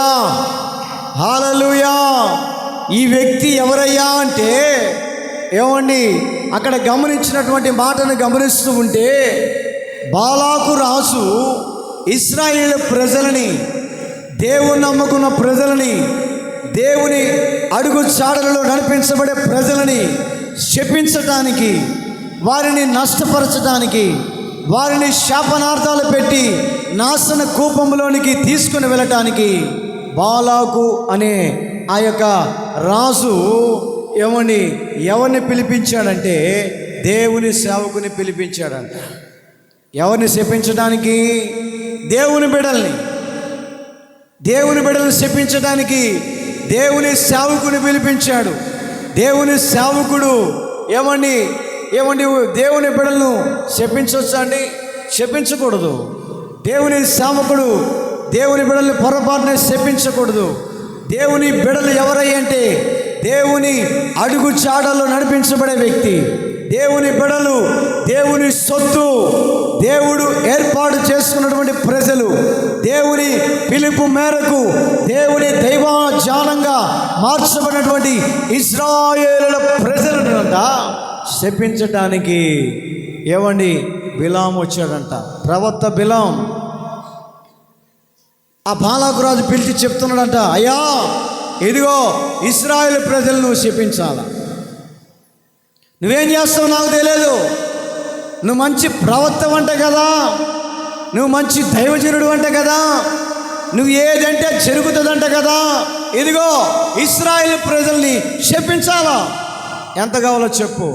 హల్లెలూయా. ఈ వ్యక్తి ఎవరయ్యా అంటే, ఏమండి, అక్కడ గమనించినటువంటి మాటను గమనిస్తూ ఉంటే, బాలాకు రాజు ఇశ్రాయేలు ప్రజలని, దేవుని నమ్ముకున్న ప్రజలని, దేవుని అడుగు చాడలలో నడిపించబడే ప్రజలని శపించటానికి, వారిని నష్టపరచడానికి, వారిని శాపనార్థాలు పెట్టి నాశన కూపంలోనికి తీసుకుని వెళ్ళటానికి బాలాకు అనే ఆ యొక్క రాజు ఏమని ఎవరిని పిలిపించాడంటే, దేవుని సేవకుని పిలిపించాడంట. ఎవరిని శపించడానికి? దేవుని బిడ్డల్ని శపించడానికి దేవుని సేవకుని పిలిపించాడు. దేవుని సేవకుడు ఏమండి దేవుని బిడ్డలను శపించవచ్చా అండి? శపించకూడదు. దేవుని సేవకుడు దేవుని బిడ్డలను పొరపాటున శపించకూడదు. దేవుని బిడ్డలు ఎవరయ్య అంటే, దేవుని అడుగు చాడల్లో నడిపించబడే వ్యక్తి. దేవుని బిడ్డలు దేవుని సొత్తు, దేవుడు ఏర్పాటు చేసుకున్నటువంటి ప్రజలు, దేవుని పిలుపు మేరకు దేవుని దైవజాలంగా మార్చబడినటువంటి ఇశ్రాయేలుల ప్రజలనంట శపించటానికి ఏమండి బిలాం వచ్చాడంట. ప్రవక్త బిలాం ఆ బాలాకు రాజు పిలిచి చెప్తున్నాడంట, అయ్యా ఇదిగో ఇశ్రాయేలు ప్రజలు నువ్వు శపించాల. నువ్వేం చేస్తావు నాకు తెలియదు. నువ్వు మంచి ప్రవక్త అంట కదా, నువ్వు మంచి దైవజనుడు అంట కదా, నువ్వు ఏదంటే జరుగుతుందంట కదా, ఇదిగో ఇశ్రాయేలు ప్రజల్ని శపించాలా. ఎంత కావాలో చెప్పు.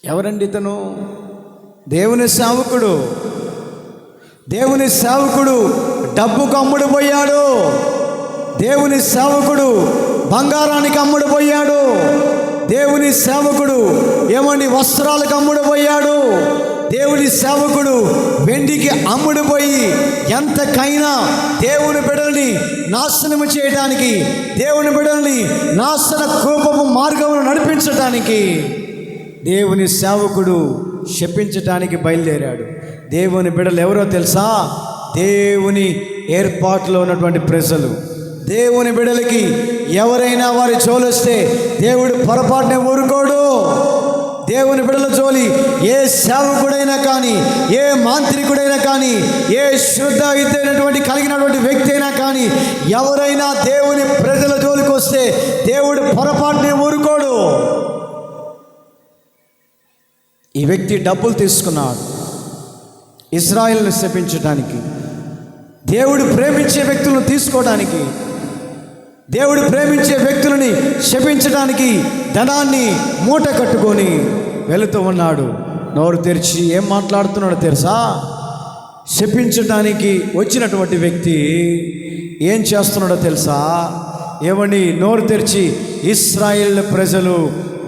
ఎవరండి ఇతను? దేవుని సేవకుడు. దేవుని సేవకుడు డబ్బుకు అమ్ముడు పోయాడు. దేవుని సేవకుడు బంగారానికి అమ్ముడు పోయాడు. దేవుని సేవకుడు ఏమండి వస్త్రాలకు అమ్ముడు పోయాడు. దేవుని సేవకుడు వెండికి అమ్ముడు పోయి ఎంతకైనా దేవుని బిడ్డల్ని నాశనము చేయడానికి, దేవుని బిడ్డల్ని నాశన కోపము మార్గమును నడిపించడానికి దేవుని సేవకుడు శపించటానికి బయలుదేరాడు. దేవుని బిడ్డలు ఎవరో తెలుసా? దేవుని ఏర్పాటులో ఉన్నటువంటి ప్రజలు. దేవుని బిడ్డలకి ఎవరైనా వారి జోలిస్తే దేవుడు పొరపాటునే ఊరుకోడు. దేవుని బిడ్డల జోలి ఏ సేవకుడైనా కానీ, ఏ మాంత్రికుడైనా కానీ, ఏ శుద్ధ విద్యైనటువంటి కలిగినటువంటి వ్యక్తి అయినా కానీ, ఎవరైనా దేవుని ప్రజల జోలికి వస్తే దేవుడు పొరపాటునే ఊరుకోడు. ఈ వ్యక్తి డబ్బులు తీసుకున్నాడు ఇశ్రాయేలును శపించడానికి. దేవుడు ప్రేమించే వ్యక్తులను తీసుకోవడానికి, దేవుడు ప్రేమించే వ్యక్తులని శపించడానికి ధనాన్ని మూట కట్టుకొని వెళుతూ ఉన్నాడు. నోరు తెరిచి ఏం మాట్లాడుతున్నాడో తెలుసా? శపించడానికి వచ్చినటువంటి వ్యక్తి ఏం చేస్తున్నాడో తెలుసా? ఏమని నోరు తెరిచి ఇశ్రాయేలు ప్రజలు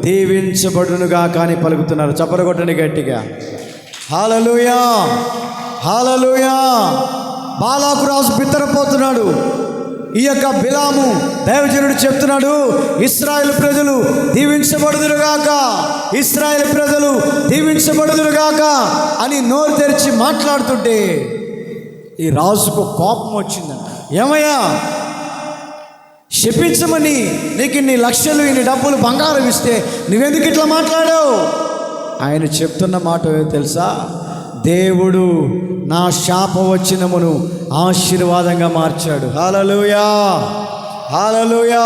దీవించబడునుగా కానీ పలుకుతున్నారు. చప్పరగొట్టండి గట్టిగా. హల్లెలూయా, హల్లెలూయా. బాలాకు రాజు బిత్తరపోతున్నాడు. ఈ యొక్క బిలాము దైవజనుడు చెప్తున్నాడు, ఇశ్రాయేలు ప్రజలు దీవించబడుదురుగాక, ఇశ్రాయేలు ప్రజలు దీవించబడుదురుగాక అని నోరు తెరిచి మాట్లాడుతుంటే ఈ రాజుకు కోపం వచ్చిందంట. ఏమయ్యా, శపించమని నీకు ఇన్ని లక్షలు, ఇన్ని డబ్బులు, బంగారం ఇస్తే నువ్వెందుకు ఇట్లా మాట్లాడావు? ఆయన చెప్తున్న మాట ఏదో తెలుసా? దేవుడు నా శాపవచనమును ఆశీర్వాదంగా మార్చాడు. హల్లెలూయా, హల్లెలూయా.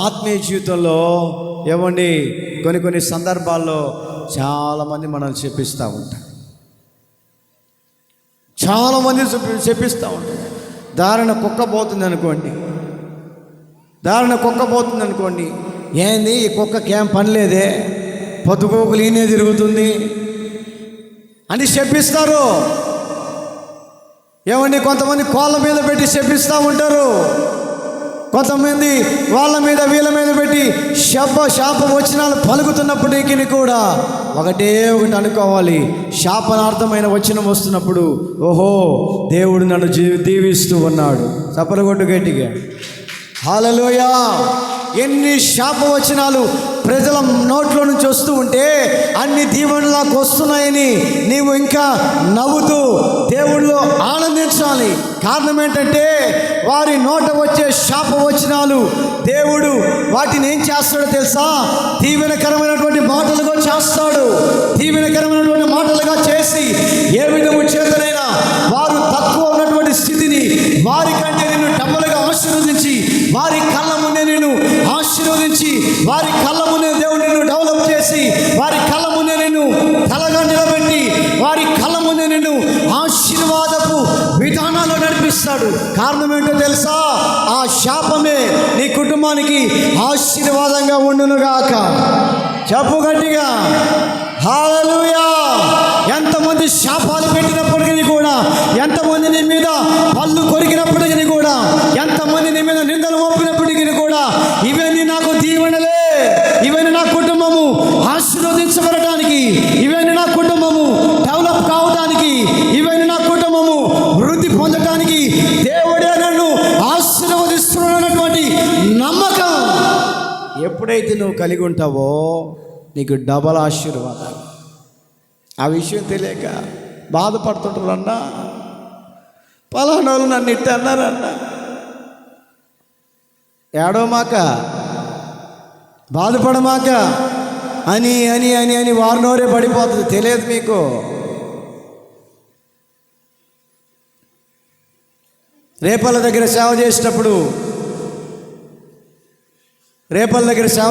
ఆత్మీయ జీవితంలో ఏమండి కొన్ని సందర్భాల్లో చాలామంది మనల్ని శపిస్తూ ఉంటారు. చాలామంది శపిస్తూ ఉంటారు. దారిన కుక్క పోతుంది అనుకోండి, ఏంది ఈ కుక్కకి ఏం పని లేదే, పొద్దుకోకులు ఈయనే తిరుగుతుంది అని శపిస్తారు. ఏమండి కొంతమంది కోళ్ళ మీద పెట్టి శపిస్తూ ఉంటారు. కొంతమంది వాళ్ళ మీద వీళ్ళ మీద పెట్టి శాప వచనాలు పలుకుతున్నప్పటికీ కూడా ఒకటి అనుకోవాలి, శాపనార్థమైన వచనం వస్తున్నప్పుడు ఓహో దేవుడు నన్ను దీవిస్తూ ఉన్నాడు. చప్పలగొట్టు గట్టిగా హల్లెలూయా. ఎన్ని శాపవచనాలు ప్రజల నోట్లో నుంచి వస్తూ ఉంటే అన్ని దీవెనలకు వస్తున్నాయని నీవు ఇంకా నవ్వుతూ దేవుళ్ళు ఆనందించాలి. కారణం ఏంటంటే వారి నోట వచ్చే శాపవచనాలు దేవుడు వాటిని ఏం చేస్తాడో తెలుసా? దీవెనకరమైనటువంటి మాటలుగా చేస్తాడు. దీవెనకరమైనటువంటి మాటలుగా చేసి ఏ విధము చేతనైనా వారు తక్కువ ఉన్నటువంటి స్థితిని వారికంటే నిన్ను డబ్బులుగా ఆశీర్వదించి వారి కళ్ళ ముందే నేను ఆశీర్వదించి వారి కళ్ళ ముందే దేవుడు నిన్ను డెవలప్ చేసి వారి కళ్ళ ముందే నిన్ను తలగా నిలబెట్టి వారి కళ్ళ ముందే నిన్ను ఆశీర్వాదపు విధానాలు నడిపిస్తాడు. కారణం ఏంటో తెలుసా? ఆ శాపమే నీ కుటుంబానికి ఆశీర్వాదంగా ఉండునుగాక. చెప్పు గట్టిగా హల్లెలూయా. ఎంతమంది శాపాలు పెట్టినప్పటికీ కూడా, ఎంతమంది నీ మీద పళ్ళు కొరికినప్పటికీ కూడా, ఎంతమంది నీ మీద నిందలు మోపినప్పటికీ కూడా, ఇవన్నీ నాకు దీవెనలే, ఇవన్నీ నా కుటుంబము ఆశీర్వదించబడటానికి, ఇవన్నీ నా కుటుంబము డెవలప్ కావడానికి, ఇవన్నీ నా కుటుంబము వృద్ధి పొందటానికి దేవుడే నన్ను ఆశీర్వదిస్తున్నాడన్నటువంటి నమ్మకం ఎప్పుడైతే నువ్వు కలిగి ఉంటావో నీకు డబల్ ఆశీర్వాదాలు. ఆ విషయం తెలియక బాధపడుతుంటారన్నా, పలానా వాళ్ళు నన్ను ఇట్ట అన్నారన్నా, ఏడవమాక బాధపడమాక అని అని అని అని వారి నోరే పడిపోతుంది. తెలియదు మీకు. రేపల దగ్గర సేవ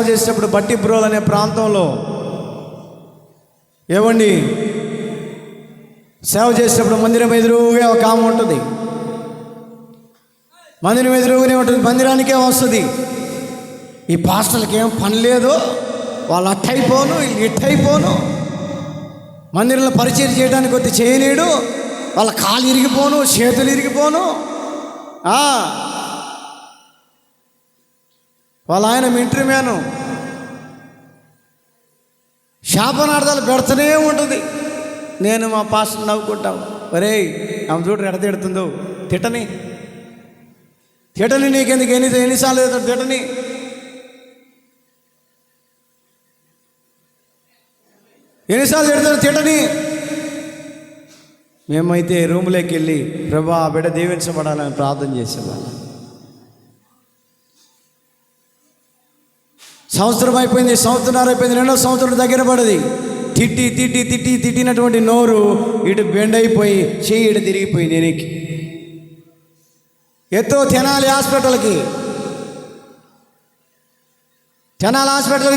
చేసేటప్పుడు బట్టి బ్రోల్ అనే ప్రాంతంలో ఏమండి సేవ చేసేటప్పుడు మందిరం ఎదురుగా ఒక ఆమె ఉంటుంది. మందిరం ఎదురుగానే ఉంటుంది, మందిరానికే వస్తుంది. ఈ పాస్టర్లకి ఏం పని లేదు, వాళ్ళు అట్టయిపోను వీళ్ళు ఇట్టయిపోను, మందిరంలో పరిచయం చేయడానికి వచ్చి చేయలేడు, వాళ్ళ కాలు ఇరిగిపోను చేతులు ఇరిగిపోను, వాళ్ళ ఆయన మింటరీ మ్యాను, శాపనార్థాలు పెడుతూనే ఉంటుంది. నేను మా పాస్టర్ నవ్వుకుంటాం, ఒరేయ్ ఆమె చూడు ఎడ తిడుతుందో, తిట్టని నీకెందుకు ఎన్నిసార్లు తిట్టని. ఎన్నిసార్లు తిట్టని. మేమైతే రూమ్లోకి వెళ్ళి ప్రభా ఆ బిడ్డ దీవించబడాలని ప్రార్థన చేసేవాళ్ళం. సంవత్సరం అయిపోయింది, సంవత్సరాలు అయిపోయింది, 2వ సంవత్సరం దగ్గర పడది. తిట్టినటువంటి నోరు ఇటు బెండ్ అయిపోయి చెయ్యి ఇటు తిరిగిపోయి నేనికి తెనాలి హాస్పిటల్కి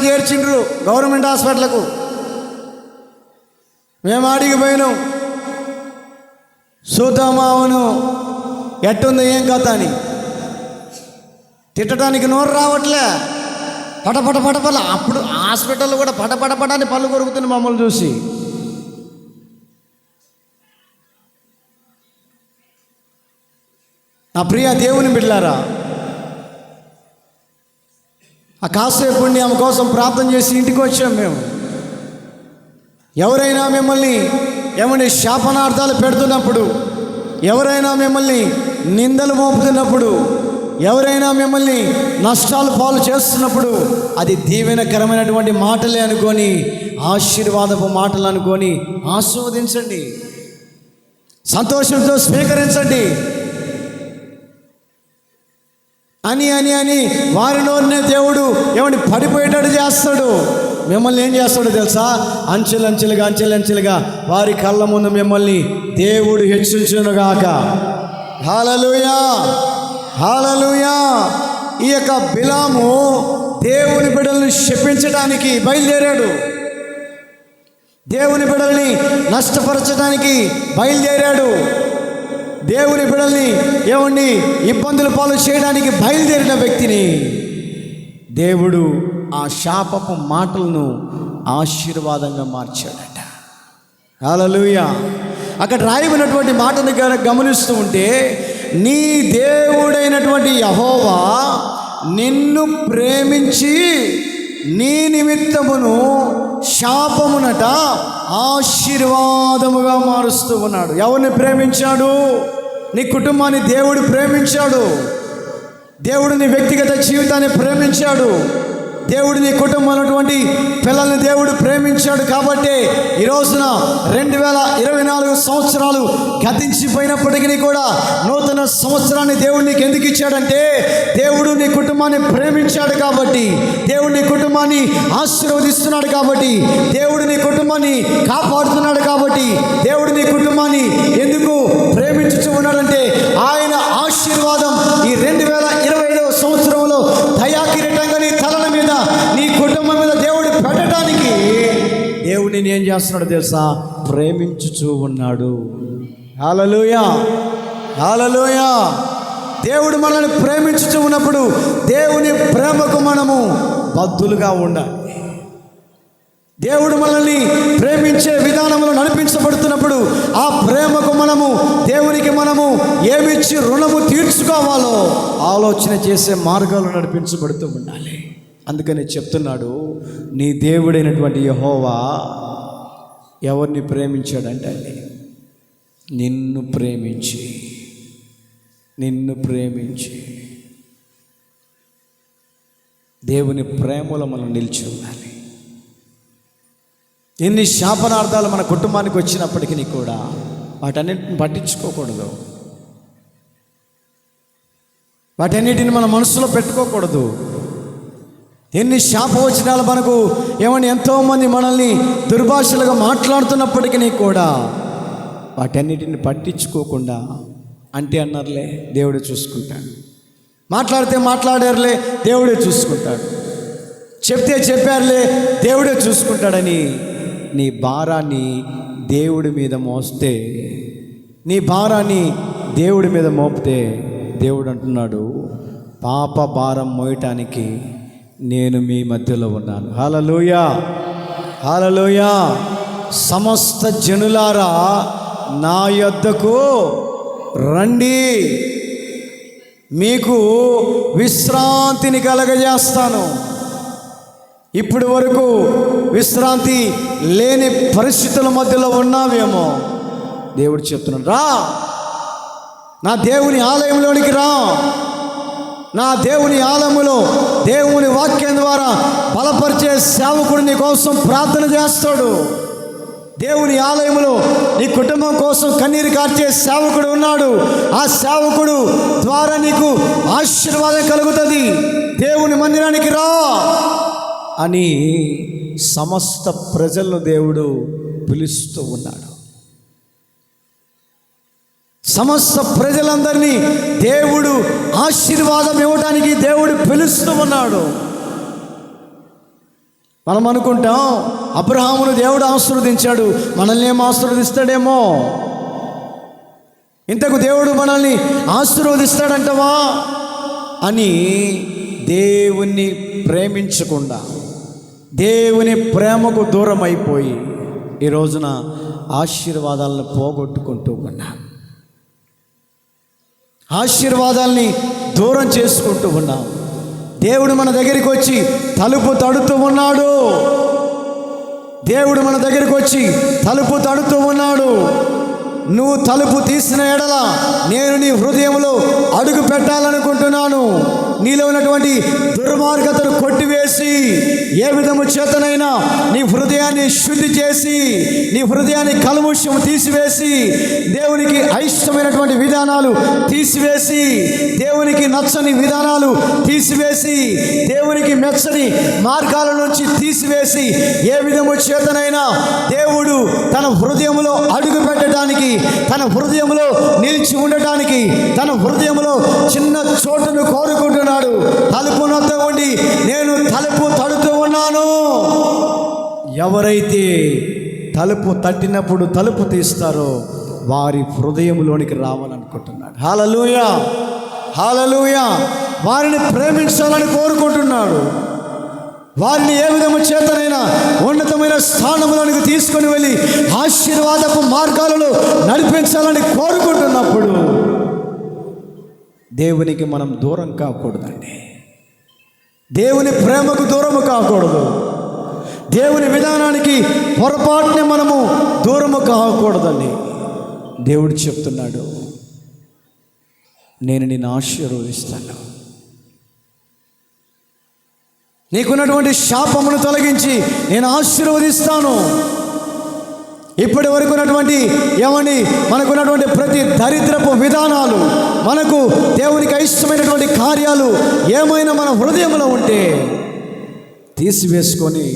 చేర్చిండ్రు, గవర్నమెంట్ హాస్పిటల్కు. మేము ఆడికి పోయినాం, చూద్దామావును ఎట్టుందో ఏం కథ అని. తిట్టడానికి నోరు రావట్లే, పటపట. అప్పుడు హాస్పిటల్లో కూడా పటపటని పళ్ళు కొరుకుతుంది మమ్మల్ని చూసి. నా ప్రియ దేవుని బిడ్డలారా, ఆ కాసేపు ఉండి ఆమె కోసం ప్రార్థన చేసి ఇంటికి వచ్చాం మేము. ఎవరైనా మిమ్మల్ని ఏమని శాపనార్థాలు పెడుతున్నప్పుడు, ఎవరైనా మిమ్మల్ని నిందలు మోపుతున్నప్పుడు, ఎవరైనా మిమ్మల్ని నష్టాలు పాలు చేస్తున్నప్పుడు అది దీవెనకరమైనటువంటి మాటలే అనుకొని, ఆశీర్వాదపు మాటలు అనుకొని ఆస్వాదించండి, సంతోషంతో స్వీకరించండి. అని అని అని వారిలోనే దేవుడు ఏమని పడిపోయేటట్టు చేస్తాడు. మిమ్మల్ని ఏం చేస్తాడో తెలుసా? అంచెలంచెలుగా వారి కళ్ళ ముందు మిమ్మల్ని దేవుడు హెచ్చించునుగాక. హల్లెలూయా, హల్లెలూయా. ఈ యొక్క బిలాము దేవుని బిడ్డలను శపించడానికి బయలుదేరాడు, దేవుని బిడ్డల్ని నష్టపరచడానికి బయలుదేరాడు, దేవుని బిడ్డల్ని ఏమండి ఇబ్బందుల పాలు చేయడానికి బయలుదేరిన వ్యక్తిని దేవుడు ఆ శాపపు మాటలను ఆశీర్వాదంగా మార్చాడట. హల్లెలూయా. అక్కడ రాయబడినటువంటి మాటను గమనిస్తూ ఉంటే, నీ దేవుడైనటువంటి యెహోవా నిన్ను ప్రేమించి నీ నిమిత్తమును శాపమునట ఆశీర్వాదముగా మారుస్తూ ఉన్నాడు. ఎవరిని ప్రేమించాడు? నీ కుటుంబాన్ని దేవుడు ప్రేమించాడు. దేవుడు నీ వ్యక్తిగత జీవితాన్ని ప్రేమించాడు. దేవుడు నీ కుటుంబం ఉన్నటువంటి పిల్లల్ని దేవుడు ప్రేమించాడు. కాబట్టి ఈ రోజున 2024 సంవత్సరాలు గతించిపోయినప్పటికీ కూడా నూతన సంవత్సరాన్ని దేవుడు నీకు ఎందుకు ఇచ్చాడంటే, దేవుడు నీ కుటుంబాన్ని ప్రేమించాడు కాబట్టి, దేవుడు నీ కుటుంబాన్ని ఆశీర్వదిస్తున్నాడు కాబట్టి, దేవుడు నీ కుటుంబాన్ని కాపాడుతున్నాడు కాబట్టి, దేవుడు నీ కుటుంబాన్ని ఎందుకు ప్రేమించుచూ ఉన్నాడంటే, ఆయన ఆశీర్వాదం ఈ 2025 సంవత్సరంలో దయాకిరీటంగా నీ తలల మీద, నీ కుటుంబం మీద దేవుడు పెట్టడానికి దేవుడిని ఏం చేస్తున్నాడో తెలుసా? ప్రేమించుచూ ఉన్నాడు. హల్లెలూయా, హల్లెలూయా. దేవుడు మనల్ని ప్రేమించుచూ ఉన్నప్పుడు దేవుని ప్రేమకు మనము బద్దులుగా ఉండాలి. దేవుడు మనల్ని ప్రేమించే విధానంలో నడిపించబడుతున్నప్పుడు ఆ ప్రేమకు మనము, దేవునికి మనము ఏమిచ్చి రుణము తీర్చుకోవాలో ఆలోచన చేసే మార్గాలు నడిపించబడుతూ ఉండాలి. అందుకని చెప్తున్నాడు, నీ దేవుడైనటువంటి యెహోవా ఎవరిని ప్రేమించాడంటే నిన్ను ప్రేమించి దేవుని ప్రేమలో మనం నిలిచి ఉండాలి. ఎన్ని శాపనార్థాలు మన కుటుంబానికి వచ్చినప్పటికీ కూడా వాటన్నిటిని పట్టించుకోకూడదు. వాటన్నిటిని మన మనసులో పెట్టుకోకూడదు. ఎన్ని శాపవచనాలు మనకు ఏమని ఎంతోమంది మనల్ని దుర్భాషలుగా మాట్లాడుతున్నప్పటికీ కూడా వాటన్నిటిని పట్టించుకోకుండా, అంటే అన్నారులే దేవుడే చూసుకుంటాడు, మాట్లాడితే మాట్లాడారులే దేవుడే చూసుకుంటాడు, చెప్తే చెప్పారులే దేవుడే చూసుకుంటాడని నీ భారాన్ని దేవుడి మీద మోస్తే, నీ భారాన్ని దేవుడి మీద మోపితే దేవుడు అంటున్నాడు, పాప భారం మోయటానికి నేను మీ మధ్యలో ఉన్నాను. హల్లెలూయా, హల్లెలూయా. సమస్త జనులారా నా యొద్దకు రండి, మీకు విశ్రాంతిని కలగజేస్తాను. ఇప్పటి వరకు విశ్రాంతి లేని పరిస్థితుల మధ్యలో ఉన్నావేమో, దేవుడు చెప్తున్నాడు, రా నా దేవుని ఆలయంలోనికి రా. నా దేవుని ఆలయములో దేవుని వాక్యం ద్వారా బలపరిచే సేవకుడు నీ కోసం ప్రార్థన చేస్తాడు. దేవుని ఆలయములో నీ కుటుంబం కోసం కన్నీరు కార్చే సేవకుడు ఉన్నాడు. ఆ సేవకుడు ద్వారా నీకు ఆశీర్వాదం కలుగుతుంది. దేవుని మందిరానికి రా అని సమస్త ప్రజలను దేవుడు పిలుస్తూ ఉన్నాడు. సమస్త ప్రజలందరినీ దేవుడు ఆశీర్వాదం ఇవ్వడానికి దేవుడు పిలుస్తూ ఉన్నాడు. మనం అనుకుంటాం అబ్రహామును దేవుడు ఆశీర్వదించాడు, మనల్ని ఏం ఆశీర్వదిస్తాడేమో. ఇంతకు దేవుడు మనల్ని ఆశీర్వదిస్తాడంటవా అని దేవుణ్ణి ప్రేమించకుండా, దేవుని ప్రేమకు దూరం అయిపోయి ఈ రోజున ఆశీర్వాదాలను పోగొట్టుకుంటూ ఉన్నాం. ఆశీర్వాదాల్ని దూరం చేసుకుంటూ ఉన్నాం. దేవుడు మన దగ్గరికి వచ్చి తలుపు తడుతూ ఉన్నాడు. దేవుడు మన దగ్గరికి వచ్చి తలుపు తడుతూ ఉన్నాడు. నువ్వు తలుపు తీసిన ఎడల నేను నీ హృదయంలో అడుగు పెట్టాలనుకుంటున్నాను. నీలో ఉన్నటువంటి దుర్మార్గతను కొట్టివేసి, ఏ విధము చేతనైనా నీ హృదయాన్ని శుద్ధి చేసి, నీ హృదయాన్ని కల్ముషం తీసివేసి, దేవునికి అయిష్టమైనటువంటి విధానాలు తీసివేసి, దేవునికి నచ్చని విధానాలు తీసివేసి, దేవునికి మెచ్చని మార్గాల నుంచి తీసివేసి, ఏ విధము చేతనైనా దేవుడు తన హృదయంలో అడుగు పెట్టడానికి, తన హృదయంలో నిలిచి ఉండటానికి, తన హృదయంలో చిన్న చోటును కోరుకుంటున్నాడు. తలుపు నొద్ద ఉండి నేను తలుపు తడుతూ ఉన్నాను. ఎవరైతే తలుపు తట్టినప్పుడు తలుపు తీస్తారో వారి హృదయంలోనికి రావాలనుకుంటున్నాడు. హల్లెలూయా, హల్లెలూయా. వారిని ప్రేమించాలని కోరుకుంటున్నాడు. వారిని ఏ విధము చేతనైనా ఉన్నతమైన స్థానంలోనికి తీసుకొని వెళ్ళి ఆశీర్వాదపు మార్గాలను నడిపించాలని కోరుకుంటున్నప్పుడు దేవునికి మనం దూరం కాకూడదండి. దేవుని ప్రేమకు దూరము కాకూడదు. దేవుని విధానానికి పొరపాటుని మనము దూరము కాకూడదండి. దేవుడు చెప్తున్నాడు, నేను నిన్ను ఆశీర్వదిస్తాను. నీకున్నటువంటి శాపమును తొలగించి నేను ఆశీర్వదిస్తాను. ఇప్పటి వరకు ఉన్నటువంటి మనకున్నటువంటి ప్రతి దరిద్రపు విధానాలు, మనకు దేవునికి అయిష్టమైనటువంటి కార్యాలు ఏమైనా మన హృదయంలో ఉంటే తీసివేసుకొని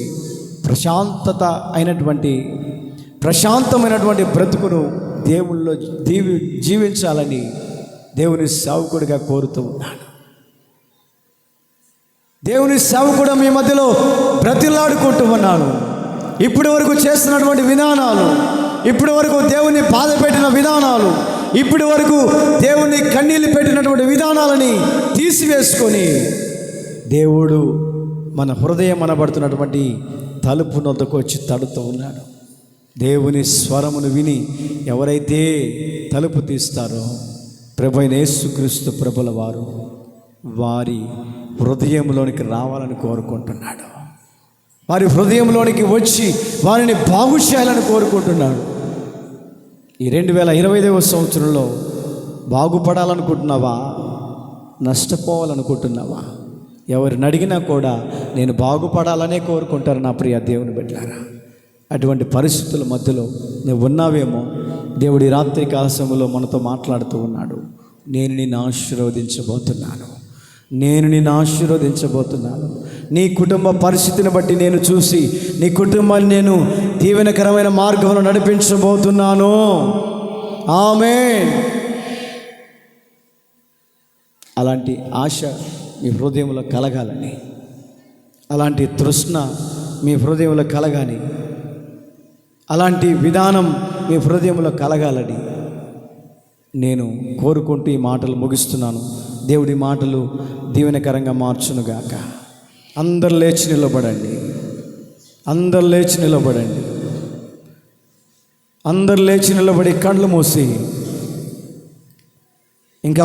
ప్రశాంతమైనటువంటి బ్రతుకును దేవుల్లో జీవించాలని దేవుని సేవకుడిగా కోరుతూ ఉన్నాను. దేవుని సేవకుడు మీ మధ్యలో బ్రతిలాడుకుంటూ ఉన్నాను. ఇప్పటి వరకు చేస్తున్నటువంటి విధానాలు, ఇప్పటి వరకు దేవుని బాధ పెట్టిన విధానాలు, ఇప్పటి వరకు దేవుని కన్నీళ్ళు పెట్టినటువంటి విధానాలని తీసివేసుకొని దేవుడు మన హృదయం అనబడుతున్నటువంటి తలుపు నొద్దకు వచ్చి తడుతూ ఉన్నాడు. దేవుని స్వరమును విని ఎవరైతే తలుపు తీస్తారో ప్రభువైన యేసుక్రీస్తు ప్రభుల వారు వారి హృదయంలోనికి రావాలని కోరుకుంటున్నాడు. వారి హృదయంలోనికి వచ్చి వారిని బాగు చేయాలని కోరుకుంటున్నాడు. ఈ 2025వ సంవత్సరంలో బాగుపడాలనుకుంటున్నావా, నష్టపోవాలనుకుంటున్నావా? ఎవరిని అడిగినా కూడా నేను బాగుపడాలనే కోరుకుంటారు నా ప్రియ దేవుని బిడ్డలారా. అటువంటి పరిస్థితుల మధ్యలో నువ్వు ఉన్నావేమో. దేవుడి రాత్రి కాలశంలో మనతో మాట్లాడుతూ ఉన్నాడు. నేను నిన్ను ఆశీర్వదించబోతున్నాను. నీ కుటుంబ పరిస్థితిని బట్టి నేను చూసి నీ కుటుంబాన్ని నేను దీవెనకరమైన మార్గంలో నడిపించబోతున్నాను. ఆమేన్. అలాంటి ఆశ మీ హృదయంలో కలగాలని, అలాంటి తృష్ణ మీ హృదయంలో కలగాలి, అలాంటి విధానం మీ హృదయంలో కలగాలని నేను కోరుకుంటూ ఈ మాటలు ముగిస్తున్నాను. దేవుడి మాటలు దీవెనకరంగా మార్చునుగాక. అందరు లేచి నిలబడండి. అందరు లేచి నిలబడి కళ్ళు మూసి ఇంకా